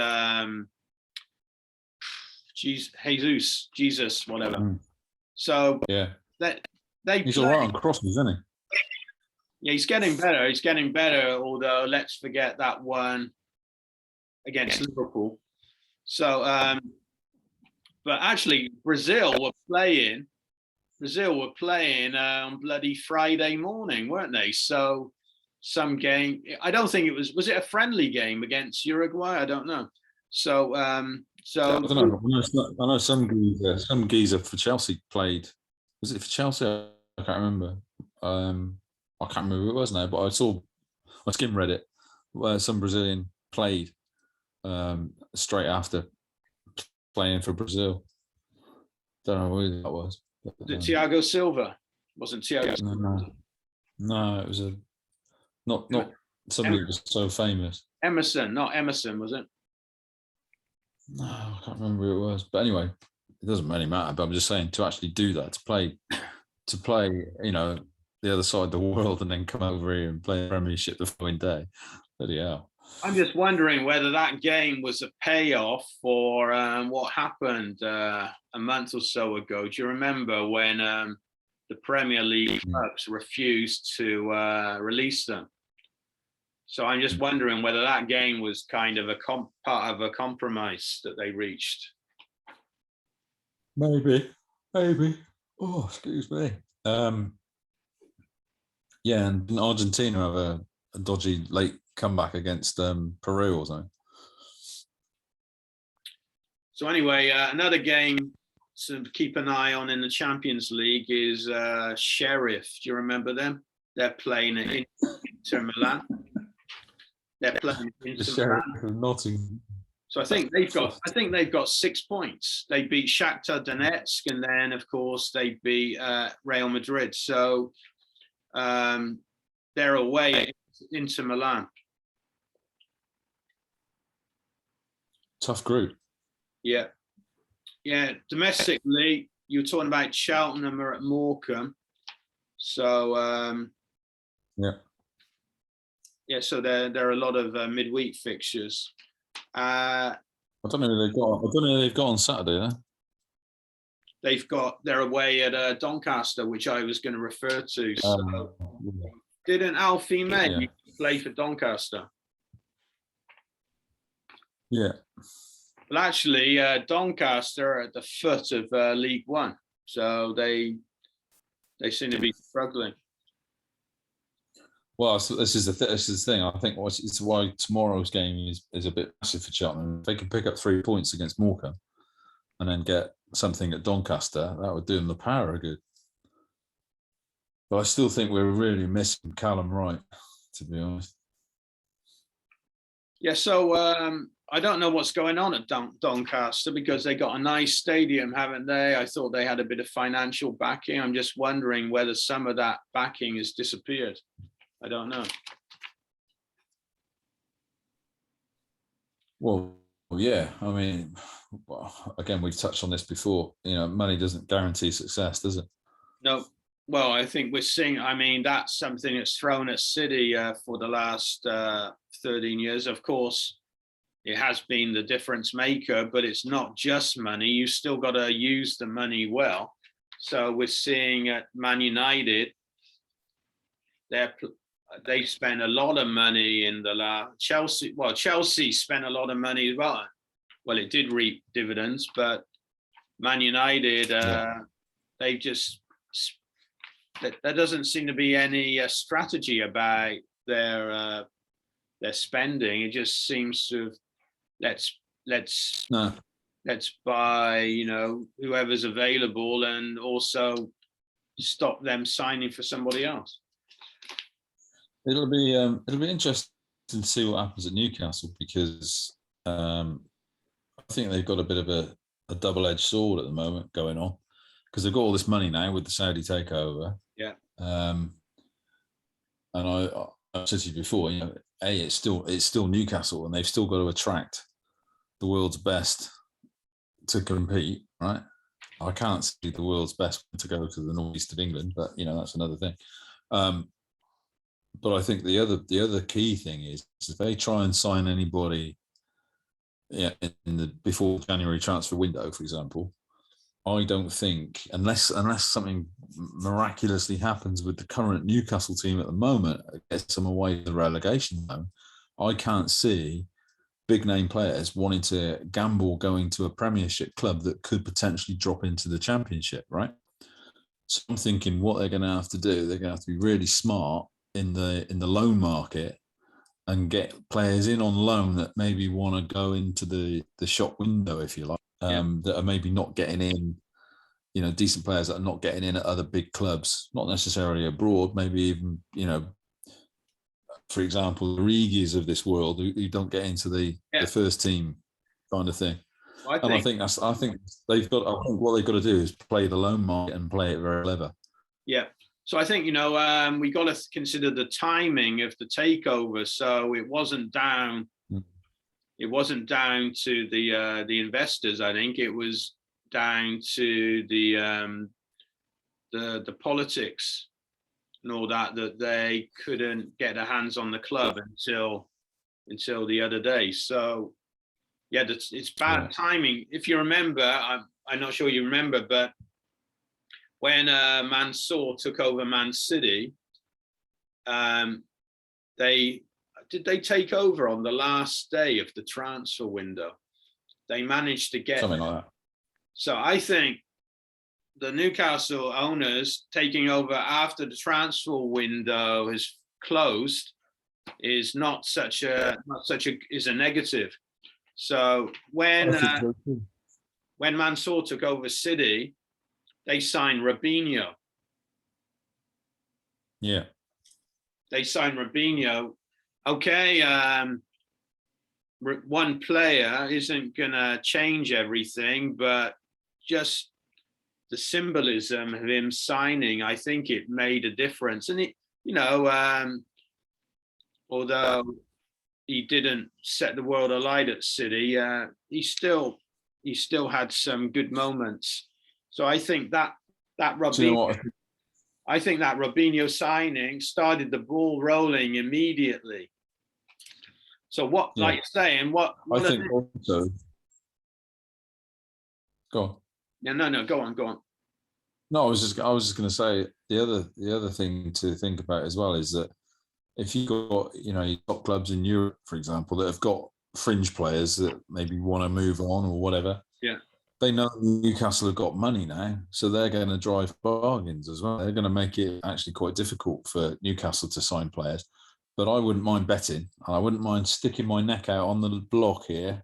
Jesus, whatever. So yeah, he's all right on crosses, isn't he? Yeah, he's getting better. He's getting better. Although let's forget that one against Liverpool. So, but actually, Brazil were playing on bloody Friday morning, weren't they? So, some game. I don't think it was. Was it a friendly game against Uruguay? I don't know. So, I don't know. I know some geezer for Chelsea played. Was it for Chelsea? I can't remember. I can't remember who it was now, but I skimmed Reddit where some Brazilian played straight after playing for Brazil. Don't know who that was. Was it Thiago Silva? Wasn't Thiago Silva? No, it was not somebody that was so famous. Emerson, not Emerson, was it? No, I can't remember who it was. But anyway, it doesn't really matter. But I'm just saying, to actually do that, to play, the other side of the world and then come over here and play the Premiership the following day. Bloody hell. I'm just wondering whether that game was a payoff for what happened a month or so ago. Do you remember when the Premier League clubs refused to release them? So I'm just wondering whether that game was kind of part of a compromise that they reached. Maybe. Oh, excuse me. Yeah, and didn't Argentina have a dodgy late comeback against Peru or something? So anyway, another game to keep an eye on in the Champions League is Sheriff. Do you remember them? They're playing at Inter Milan. They're playing Inter Sheriff Milan. of Nottingham. So I think they've got 6 points. They beat Shakhtar Donetsk, and then of course they beat Real Madrid. So they're away into Milan. Tough group. Yeah. Domestically, you were talking about Cheltenham are at Morecombe. So so there are a lot of midweek fixtures. I don't know who they've got. I don't know who they've got on Saturday. They're away at Doncaster, which I was going to refer to. So didn't Alfie May play for Doncaster? Yeah. Well, actually, Doncaster are at the foot of League One, so they seem to be struggling. Well, so this is the thing. I think it's why tomorrow's game is a bit massive for Cheltenham. If they can pick up 3 points against Morecambe and then get something at Doncaster, that would do them the power of good. But I still think we're really missing Callum Wright, to be honest. Yeah, so I don't know what's going on at Doncaster because they got a nice stadium, haven't they? I thought they had a bit of financial backing. I'm just wondering whether some of that backing has disappeared. I don't know. Well, yeah. I mean, again, we've touched on this before. Money doesn't guarantee success, does it? No. Well, I think we're seeing, that's something that's thrown at City for the last 13 years. Of course, it has been the difference maker, but it's not just money. You still got to use the money well. So we're seeing at Man United, they spent a lot of money in the last Chelsea spent a lot of money as well. Well, it did reap dividends, but Man United, they just, there doesn't seem to be any strategy about their spending. It just seems to let's buy, whoever's available and also stop them signing for somebody else. It'll be interesting to see what happens at Newcastle, because I think they've got a bit of a double-edged sword at the moment going on, because they've got all this money now with the Saudi takeover. Yeah. And I've said to you before, it's still Newcastle, and they've still got to attract the world's best to compete, right? I can't see the world's best to go to the northeast of England, but that's another thing. But I think the other key thing is if they try and sign anybody, in the before January transfer window, for example, I don't think, unless something miraculously happens with the current Newcastle team at the moment, gets them away the relegation zone, I can't see big name players wanting to gamble going to a Premiership club that could potentially drop into the Championship, right? So I'm thinking what they're going to have to do, they're going to have to be really smart in the loan market and get players in on loan that maybe want to go into the shop window, if you like, that are maybe not getting in, decent players that are not getting in at other big clubs, not necessarily abroad, maybe even, for example, the Rigis of this world who don't get into the first team kind of thing. I think they've got. I think what they've got to do is play the loan market and play it very clever. Yeah. So I think we got to consider the timing of the takeover. So it wasn't down. It wasn't down to the investors. I think it was down to the politics and all that they couldn't get their hands on the club until the other day. So yeah, it's bad timing. If you remember, I'm not sure you remember, but when Mansour took over Man City, they take over on the last day of the transfer window. They managed to get something like that. So I think the Newcastle owners taking over after the transfer window has closed is not such a is a negative. So when Mansour took over City, they signed Robinho. Yeah. They signed Robinho. Okay, one player isn't going to change everything, but just the symbolism of him signing, I think it made a difference. And although he didn't set the world alight at City, he still had some good moments. So I think that Robinho, I think that Robinho signing started the ball rolling immediately. So what, like you're saying, what I think also. Go on. Yeah, no, go on. No, I was just going to say the other thing to think about as well is that if you've got top clubs in Europe, for example, that have got fringe players that maybe want to move on or whatever, they know Newcastle have got money now, so they're going to drive bargains as well. They're going to make it actually quite difficult for Newcastle to sign players. But I wouldn't mind betting. I wouldn't mind sticking my neck out on the block here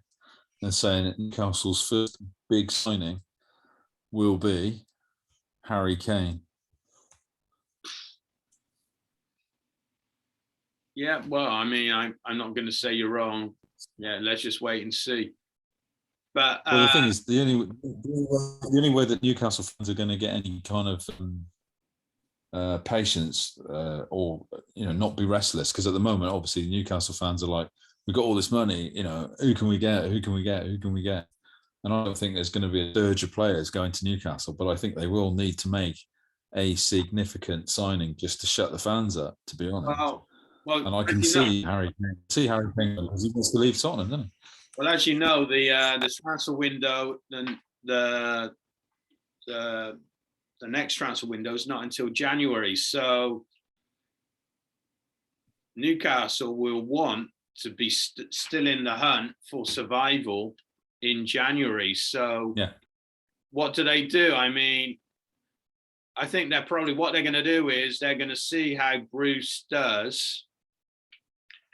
and saying that Newcastle's first big signing will be Harry Kane. Yeah, well, I mean, I'm not going to say you're wrong. Yeah, let's just wait and see. But the thing is, the only way that Newcastle fans are going to get any kind of patience or not be restless, because at the moment, obviously, Newcastle fans are like, we've got all this money, who can we get? And I don't think there's going to be a surge of players going to Newcastle, but I think they will need to make a significant signing just to shut the fans up, to be honest. Well, and I can see Harry Kane because he wants to leave Tottenham, doesn't he? Well, as you know, the transfer window, the next transfer window is not until January. So Newcastle will want to be still in the hunt for survival in January. So what do they do? I mean, I think they're probably, what they're going to do is they're going to see how Bruce does.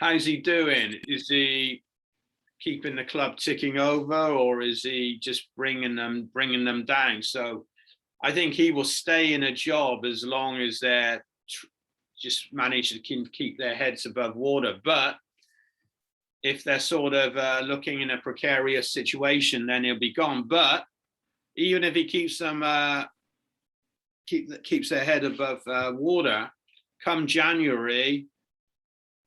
How's he doing? Is he keeping the club ticking over, or is he just bringing them down? So I think he will stay in a job as long as they're just manage to keep their heads above water. But if they're sort of looking in a precarious situation, then he'll be gone. But even if he keeps them keeps their head above water, come January,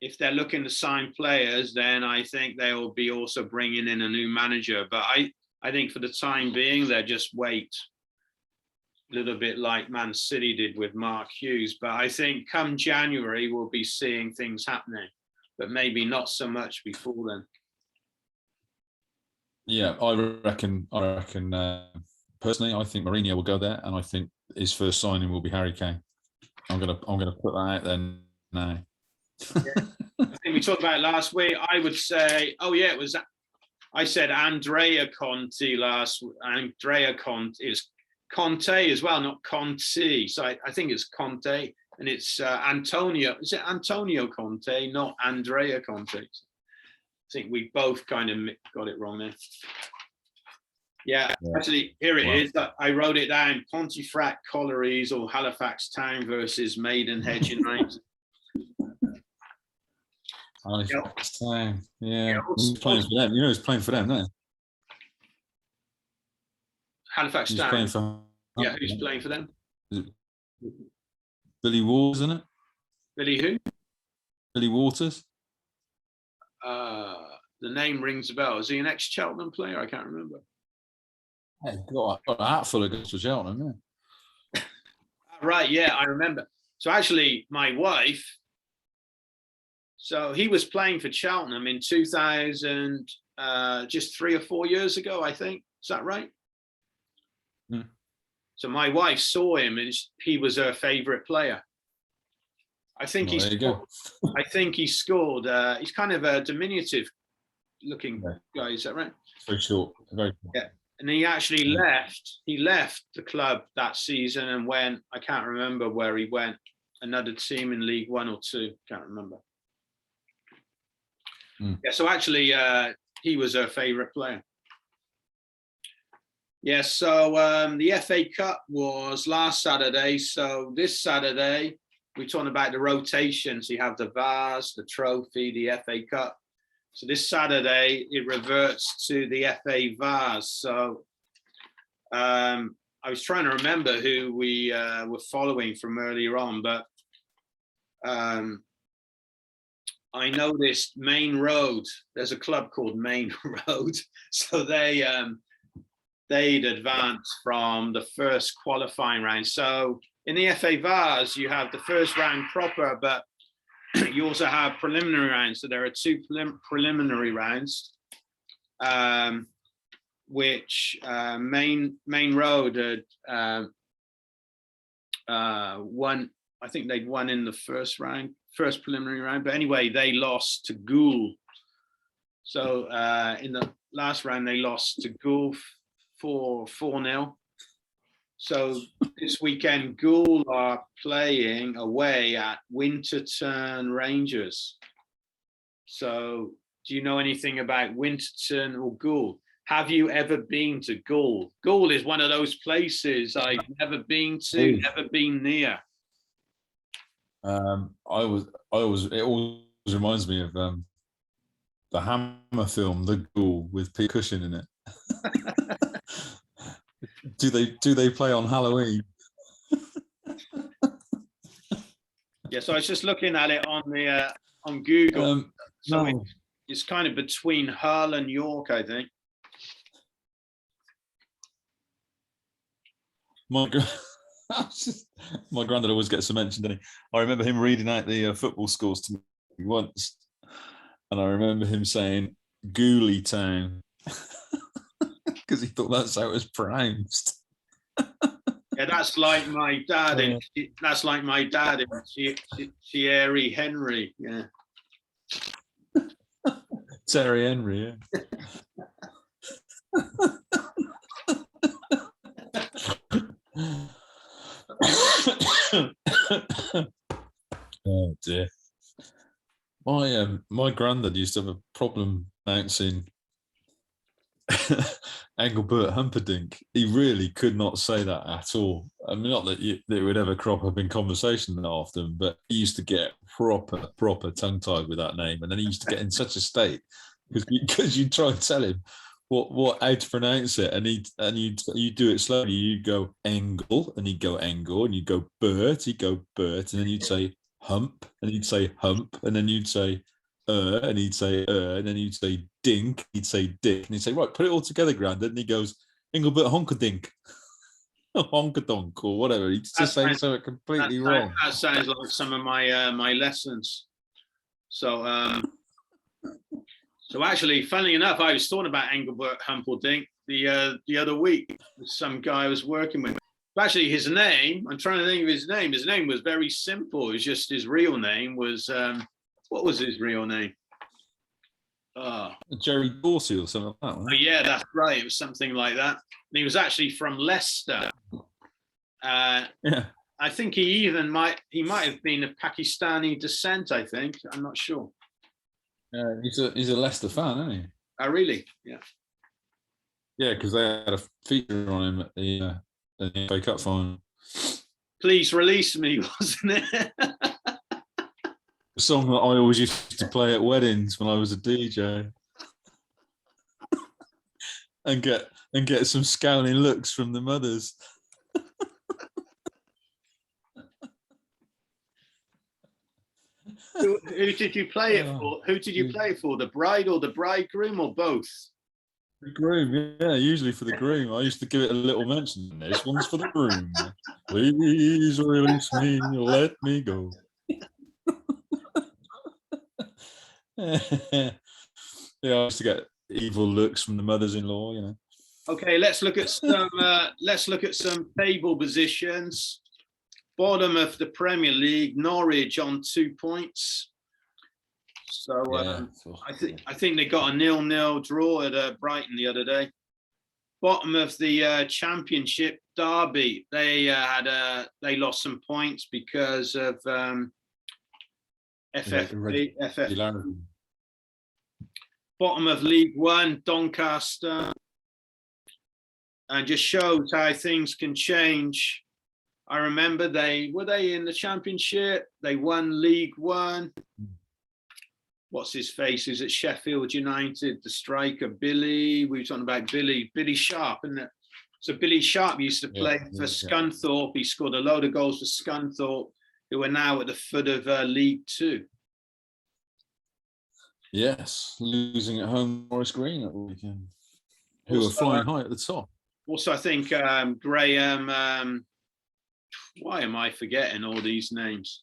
if they're looking to sign players, then I think they will be also bringing in a new manager. But I think for the time being, they'll just wait, a little bit like Man City did with Mark Hughes. But I think come January, we'll be seeing things happening, but maybe not so much before then. Yeah, I reckon. Personally, I think Mourinho will go there, and I think his first signing will be Harry Kane. I'm gonna put that out there now. Yeah. I think we talked about it last week. I would say, it was. I said Andrea Conte last. Andrea Conte is Conte as well, not Conte. So I think it's Conte, and it's Antonio. Is it Antonio Conte, not Andrea Conte? I think we both kind of got it wrong there. Yeah, actually, here it is. I wrote it down. Pontefract Collieries or Halifax Town versus Maidenhead United. Halifax Town, yeah. He's playing for them. You know he's playing for them, don't you? Halifax Town. Who's playing for them? Billy Waters, isn't it? Billy who? Billy Waters. The name rings a bell. Is he an ex-Cheltenham player? I can't remember. Hey, got a hat full of goals for Cheltenham, yeah. Right, yeah, I remember. So actually, my wife, so he was playing for Cheltenham in 2000, just 3 or 4 years ago, I think. Is that right? Hmm. So my wife saw him, and he was her favourite player. I think there you go. I think he scored. He's kind of a diminutive-looking guy. Is that right? Very short. Very short. Yeah. And he actually left. He left the club that season and went. I can't remember where he went. Another team in League 1 or 2. Can't remember. Yeah. So actually, he was her favourite player. Yeah. So the FA Cup was last Saturday. So this Saturday, we're talking about the rotations. You have the Vase, the Trophy, the FA Cup. So this Saturday, it reverts to the FA Vase. So I was trying to remember who we were following from earlier on, but I know this Main Road. There's a club called Main Road. So they'd advanced from the first qualifying round. So in the FA Vase, you have the first round proper, but you also have preliminary rounds. So there are 2 preliminary rounds, which Main Road had won. I think they'd won in the first preliminary round. But anyway, they lost to Goole. So in the last round, they lost to Goole 4-0. So this weekend, Goole are playing away at Winterton Rangers. So do you know anything about Winterton or Goole? Have you ever been to Goole? Goole is one of those places I've never been to, never been near. It always reminds me of the Hammer film, The Ghoul, with Pete Cushing in it. Do they play on Halloween? Yeah, so I was just looking at it on Google. It's kind of between Hull and York, I think. My granddad always gets a mention, doesn't he? I remember him reading out the football scores to me once, and I remember him saying Ghoulie Town because he thought that's how it was pronounced. Yeah, that's like my dad. That's like my dad in Thierry Henry. Yeah. Thierry Henry. Yeah. Oh dear. My granddad used to have a problem bouncing Engelbert Humperdinck. He really could not say that at all. I mean, not that it would ever crop up in conversation that often, but he used to get proper tongue-tied with that name, and then he used to get in such a state because you try and tell him how to pronounce it, and you do it slowly. You go Engel, and he'd go Engel, and you go Bert, he'd go Bert, and then you'd say Hump, and he'd say Hump, and then you'd say and he'd say and then you'd say Dink, he'd say Dick, and he'd say, right, put it all together, Grandad, and he goes Engelbert Honkerdink, Honkerdonk, or whatever. He's just saying something completely wrong. That sounds like some of my lessons. So actually, funnily enough, I was talking about Engelbert Humperdinck the other week with some guy I was working with. But actually, his name, I'm trying to think of his name. His name was very simple. It was just his real name was, what was his real name? Jerry Dorsey or something like that. Oh, yeah, that's right. It was something like that. And he was actually from Leicester. Yeah. I think he might have been of Pakistani descent, I think. I'm not sure. He's a Leicester fan, isn't he? Oh, really? Yeah. Yeah, because they had a feature on him at the FA Cup final. Please release me, wasn't it? A song that I always used to play at weddings when I was a DJ, and get some scowling looks from the mothers. Who did you play it for? Who did you play it for? The bride or the bridegroom, or both? The groom, yeah, usually for the groom. I used to give it a little mention. This one's for the groom. Please release me, let me go. Yeah, I used to get evil looks from the mothers-in-law, you know. Okay, let's look at some table positions. Bottom of the Premier League, Norwich on 2 points. So I think they got a 0-0 draw at Brighton the other day. Bottom of the Championship, Derby, they lost some points because of FFP. Bottom of League One, Doncaster, and just shows how things can change. I remember were they in the Championship? They won League One. What's his face? Who's at Sheffield United? The striker, Billy. We were talking about Billy Sharp, isn't it? So Billy Sharp used to play for Scunthorpe. He scored a load of goals for Scunthorpe, who are now at the foot of League Two. Yes, losing at home Forest Green at the weekend, who are flying high at the top. Also, I think Graham. Why am I forgetting all these names?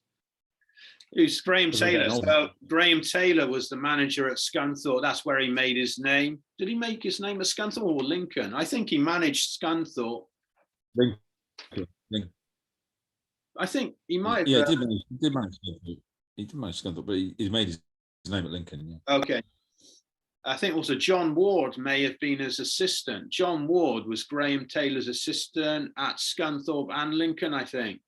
Who's Graham Taylor? So Graham Taylor was the manager at Scunthorpe. That's where he made his name. Did he make his name at Scunthorpe or Lincoln? I think he managed Scunthorpe. Lincoln. I think he might have. Yeah, he did manage Scunthorpe. He did manage Scunthorpe, but he made his name at Lincoln. Yeah. Okay. I think also John Ward may have been his assistant. John Ward was Graham Taylor's assistant at Scunthorpe and Lincoln, I think.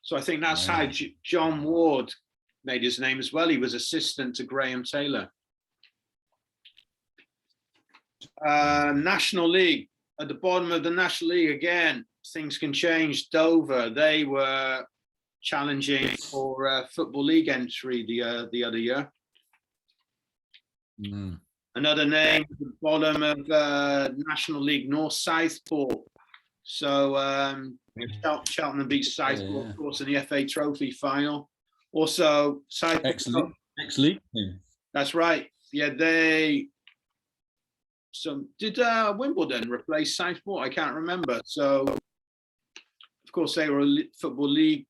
So I think that's how John Ward made his name as well. He was assistant to Graham Taylor. National League. At the bottom of the National League, again, things can change. Dover, they were challenging for Football League entry the other year. Another name at the bottom of National League North, Southport. So Cheltenham beat Southport, of course, in the FA Trophy final. Also, Southport. Ex-league. That's right. Yeah, did Wimbledon replace Southport? I can't remember. So, of course, they were a Football League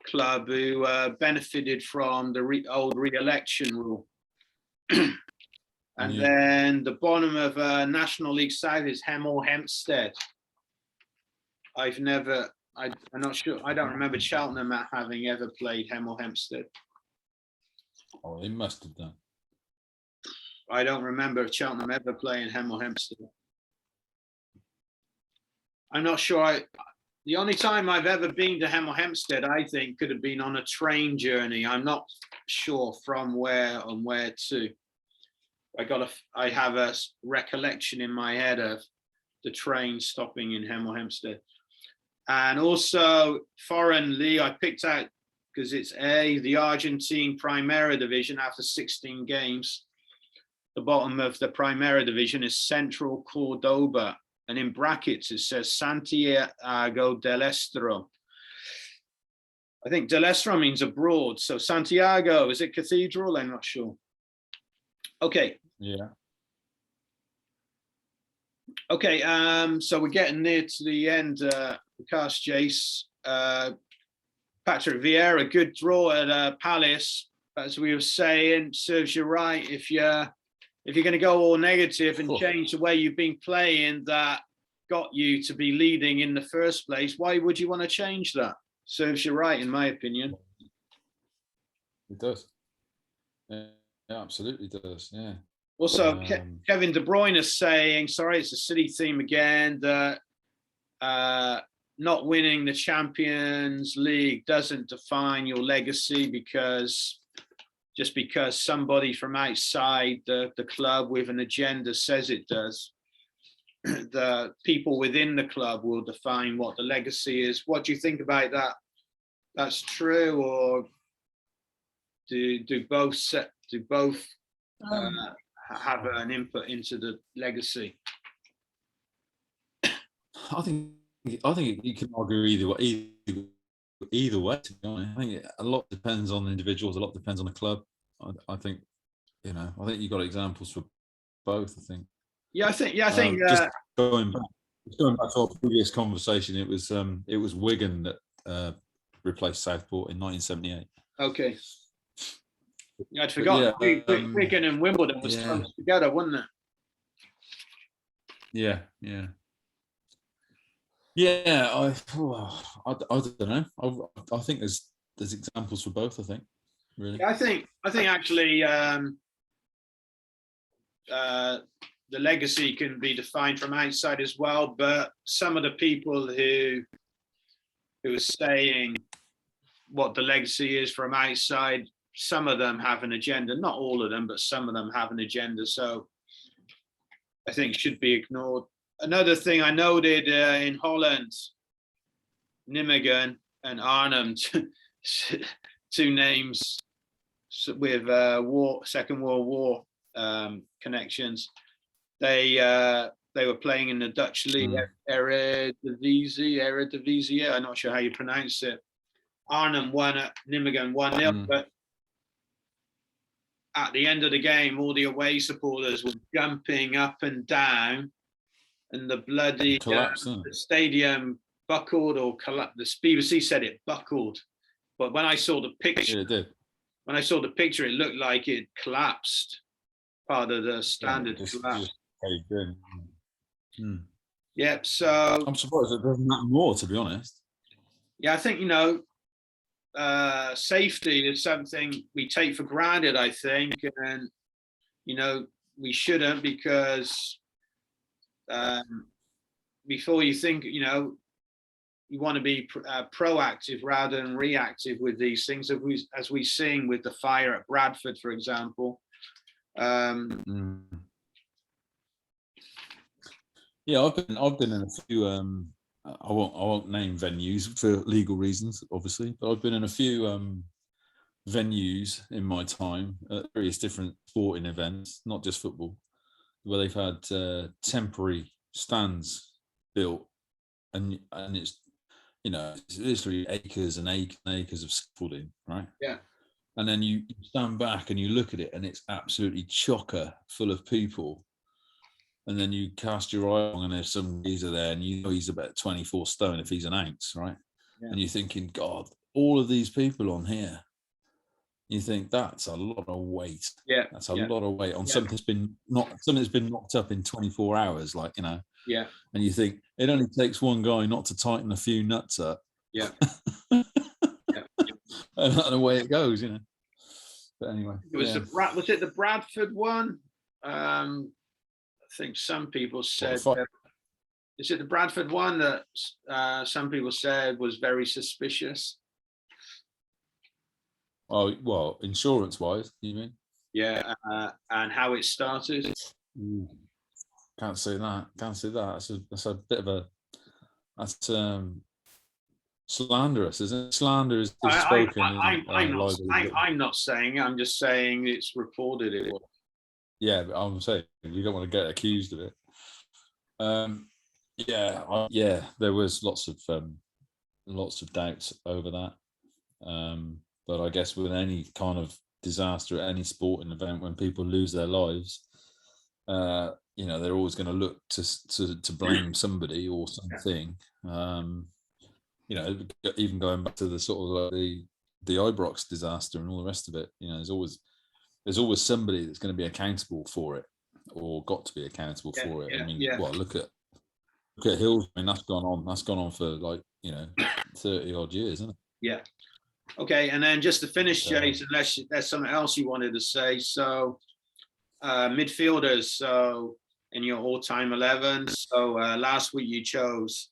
club who benefited from the old re-election rule. And then the bottom of National League South is Hemel Hempstead. I'm not sure. I don't remember Cheltenham having ever played Hemel Hempstead. Oh, they must have done. I don't remember Cheltenham ever playing Hemel Hempstead. I'm not sure. The only time I've ever been to Hemel Hempstead, I think, could have been on a train journey. I'm not sure from where and where to. I have a recollection in my head of the train stopping in Hemel Hempstead. And also foreign league, I picked out because it's the Argentine Primera Division after 16 games. The bottom of the Primera Division is Central Cordoba. And in brackets, it says Santiago del Estero. I think del Estero means abroad. So Santiago, is it cathedral? I'm not sure. Okay. Yeah. Okay, so we're getting near to the end. The cast, Jase. Patrick Vieira, good draw at Palace. As we were saying, serves you right. If you're going to go all negative and change the way you've been playing, that got you to be leading in the first place, why would you want to change that? Serves you right, in my opinion. It does. Yeah, absolutely does. Yeah. Also, Kevin De Bruyne is saying, sorry, it's a City theme again, that not winning the Champions League doesn't define your legacy because somebody from outside the club with an agenda says it does. The people within the club will define what the legacy is. What do you think about that? That's true, or do both have an input into the legacy? I think you can argue either way. To be honest, I think a lot depends on individuals. A lot depends on the club. I think you've got examples for both. I think. Yeah, I think. Just going back to our previous conversation, it was Wigan that replaced Southport in 1978. Okay. Yeah, I'd forgotten. Wigan and Wimbledon was close together, wasn't it? Yeah. Yeah, I don't know. I think there's examples for both. I think, really. Yeah, I think actually the legacy can be defined from outside as well. But some of the people who are saying what the legacy is from outside, some of them have an agenda. Not all of them, but some of them have an agenda. So I think should be ignored. Another thing I noted in Holland, Nijmegen and Arnhem, two names with Second World War connections. They were playing in the Dutch league, Eredivisie. I'm not sure how you pronounce it. Arnhem won at Nijmegen 1-0, but at the end of the game, all the away supporters were jumping up and down, and the bloody the stadium buckled or collapsed. The BBC said it buckled, but when I saw the picture, it did. When I saw the picture, it looked like it collapsed. Part of the standard collapse. Yep. So I'm surprised it doesn't matter more, to be honest. Yeah, I think safety is something we take for granted, I think, and we shouldn't, because before you think, you want to be proactive rather than reactive with these things, as we've seen with the fire at Bradford, for example. Yeah, I've been in a few. I won't name venues for legal reasons, obviously, but I've been in a few venues in my time at various different sporting events, not just football, where they've had temporary stands built, and it's it's literally acres and acres of scaffolding, right? Yeah. And then you stand back and you look at it, and it's absolutely chocker full of people. And then you cast your eye on, and there's some geezer there, and he's about 24 stone if he's an ounce, right? Yeah. And you're thinking, God, all of these people on here. You think that's a lot of weight. Yeah, that's a lot of weight on something that's been knocked up in 24 hours, Yeah. And you think it only takes one guy not to tighten a few nuts up. Yeah. And away it goes, But anyway, it was was it the Bradford one? I think some people said, is it the Bradford one that some people said was very suspicious? Oh, well, insurance-wise, you mean? Yeah, and how it started. Can't say that. Can't say that. That's a bit of a that's slanderous, isn't it? Slander is spoken in libel. I'm not saying. I'm just saying it's reported. It was. Yeah, but I'm saying you don't want to get accused of it. Yeah, there was lots of doubts over that. But I guess with any kind of disaster at any sporting event, when people lose their lives, they're always going to look to blame somebody or something. Even going back to the sort of like the Ibrox disaster and all the rest of it, there's always somebody that's going to be accountable for it, or got to be accountable for it. Well, look at Hills. I mean, that's gone on for 30 odd years, isn't it? Yeah. Okay, and then just to finish, Jase, unless there's something else you wanted to say. So, midfielders. So, in your all-time 11. So last week you chose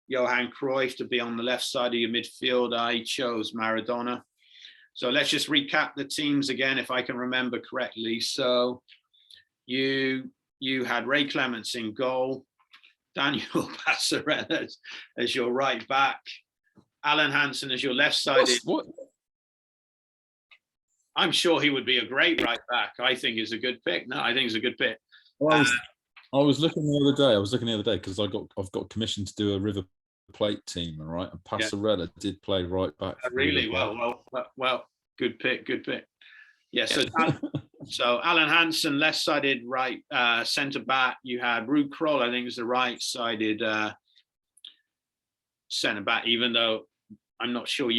Johan Cruyff to be on the left side of your midfield. I chose Maradona. So let's just recap the teams again, if I can remember correctly. So you had Ray Clements in goal, Daniel Passarella as your right back, Alan Hansen as your left-sided. What? I'm sure he would be a great right back. I think he's a good pick. No, I think he's a good pick. Well, I was looking the other day because I've got commissioned to do a River Plate team, right? And Passarella did play right back. Really well. Good pick. Yeah. So Alan Hansen, left-sided right centre back. You had Ruud Krol, I think, is the right-sided centre back. Even though I'm not sure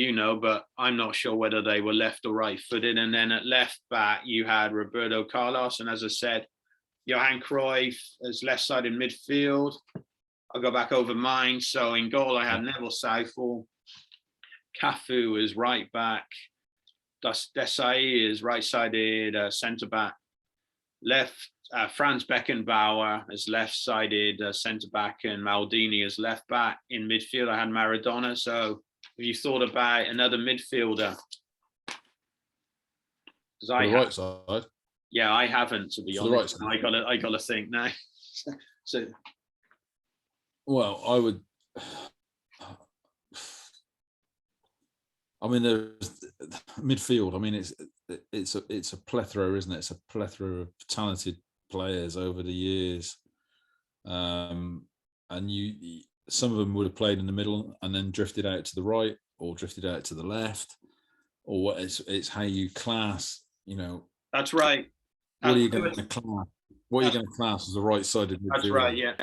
but I'm not sure whether they were left or right-footed. And then at left back, you had Roberto Carlos, and as I said, Johan Cruyff as left-sided midfield. I'll go back over mine. So in goal, I had Neville Southall. Cafu as right back. Desai is right-sided centre-back. Left, Franz Beckenbauer as left-sided centre-back, and Maldini as left-back. In midfield, I had Maradona. So have you thought about another midfielder? Right side. Yeah, I haven't, to be honest. Right, I gotta think now. So, well, I would. I mean, there's midfield. I mean, it's a plethora, isn't it? It's a plethora of talented players over the years, and some of them would have played in the middle and then drifted out to the right or drifted out to the left, or it's how you class. That's right. What are you going to class? What are you going to class as a right-sided midfielder? That's right. Yeah.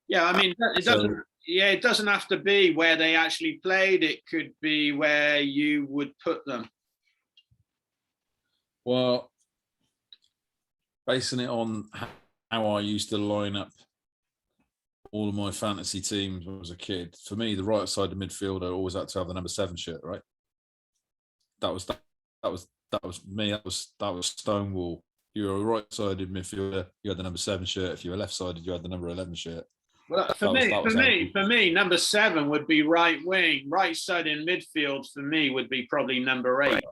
Yeah. I mean, it doesn't. It doesn't have to be where they actually played. It could be where you would put them. Well, basing it on how I used to line up all of my fantasy teams when I was a kid, for me, the right-sided midfielder always had to have the number 7 shirt, right? That was me. That was Stonewall. You were a right-sided midfielder, you had the number 7 shirt. If you were left-sided, you had the number 11 shirt. Well, for me, number 7 would be right wing. Right-sided midfield for me would be probably number 8.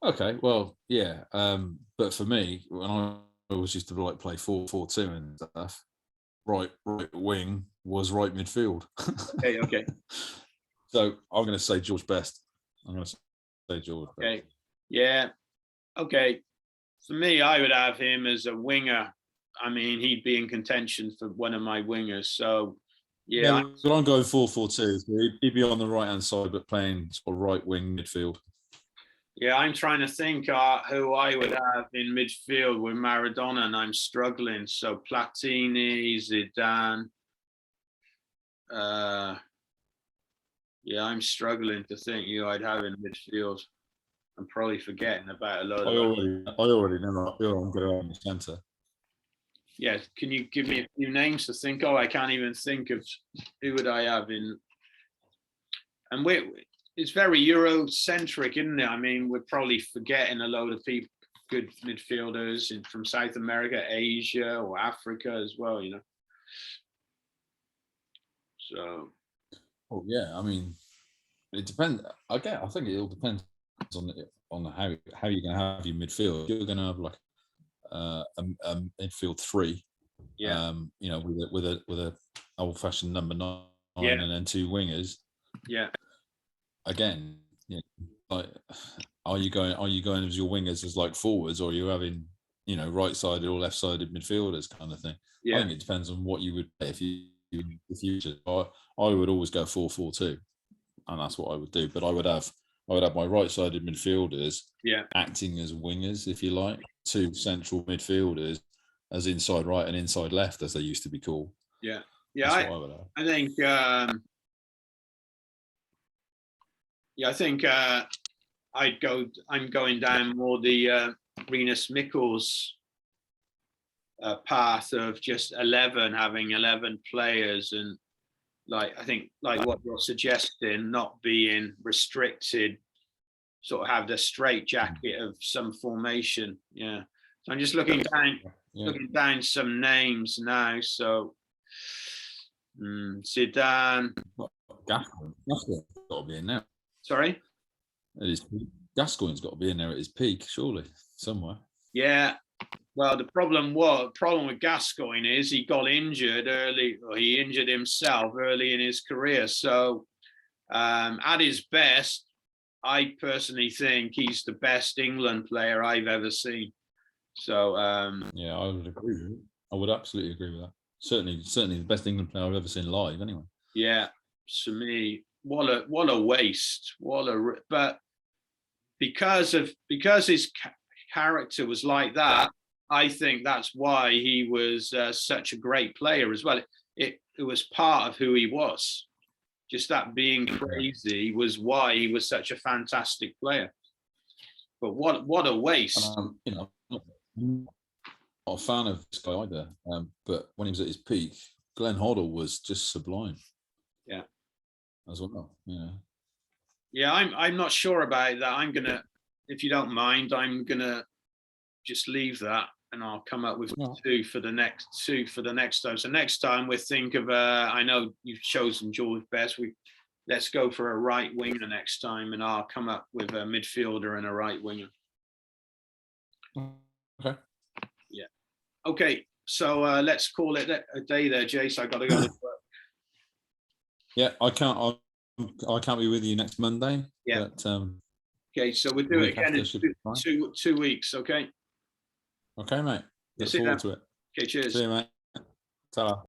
Okay, well, yeah, but for me, when I always used to play 4-4-2 and stuff, right wing was right midfield. Okay. So I'm going to say George Best. Okay. Yeah. Okay. For me, I would have him as a winger. I mean, he'd be in contention for one of my wingers. So, yeah. But I'm going 4-4-2. So he'd be on the right-hand side, but playing sort of right wing midfield. Yeah, I'm trying to think who I would have in midfield with Maradona, and I'm struggling. So Platini, Zidane. Yeah, I'm struggling to think who I'd have in midfield. I'm probably forgetting about a lot of. I already know who I'm going to have in the centre. Yeah, can you give me a few names to think of? I can't even think of who would I have in. And it's very Eurocentric, isn't it? I mean, we're probably forgetting a load of people, good midfielders from South America, Asia, or Africa as well. So. Oh yeah, I mean, it depends. I think it all depends on how you're going to have your midfield. You're going to have like a midfield three. Yeah. With a old fashioned number 9 Yeah. and then 2 wingers. Yeah. Again, like, are you going as your wingers as like forwards, or are you having right sided or left sided midfielders kind of thing? Yeah. I think it depends on what you would play. If you just, I would always go 4-4-2, and that's what I would do. But I would have my right sided midfielders acting as wingers, if you like, 2 central midfielders as inside right and inside left, as they used to be called. Yeah. That's what I would have. I think. I think I'm going down more the Rinus Mikkels path of just having 11 players, and I think what you're suggesting, not being restricted, sort of have the straight jacket of some formation. Yeah. So I'm just looking down some names now. So Zidane. Gascoigne's got to be in there. Sorry? Gascoigne's got to be in there at his peak, surely, somewhere. Yeah. Well, the problem with Gascoigne is he got injured early, or he injured himself early in his career. So at his best, I personally think he's the best England player I've ever seen. So yeah, I would agree with it. I would absolutely agree with that. Certainly the best England player I've ever seen live, anyway. Yeah, to me, what a waste. But because his character was like that, I think that's why he was such a great player as well. It was part of who he was. Just that being crazy was why he was such a fantastic player. But what a waste. I'm not a fan of this guy either. But when he was at his peak, Glenn Hoddle was just sublime. Yeah. As well. Yeah. Yeah, I'm not sure about that. I'm gonna, if you don't mind, I'm gonna just leave that, and I'll come up with two for the next time. So next time we think of I know you've chosen George Best. Let's go for a right winger next time, and I'll come up with a midfielder and a right winger. Okay. Yeah. Okay. So let's call it a day there, Jase. I got to go to work. Yeah, I can't be with you next Monday. Yeah. But, okay, so we'll do it again in 2 weeks. Okay. Okay, mate. Look forward to it. Okay, cheers. See you, mate. Ta-ra.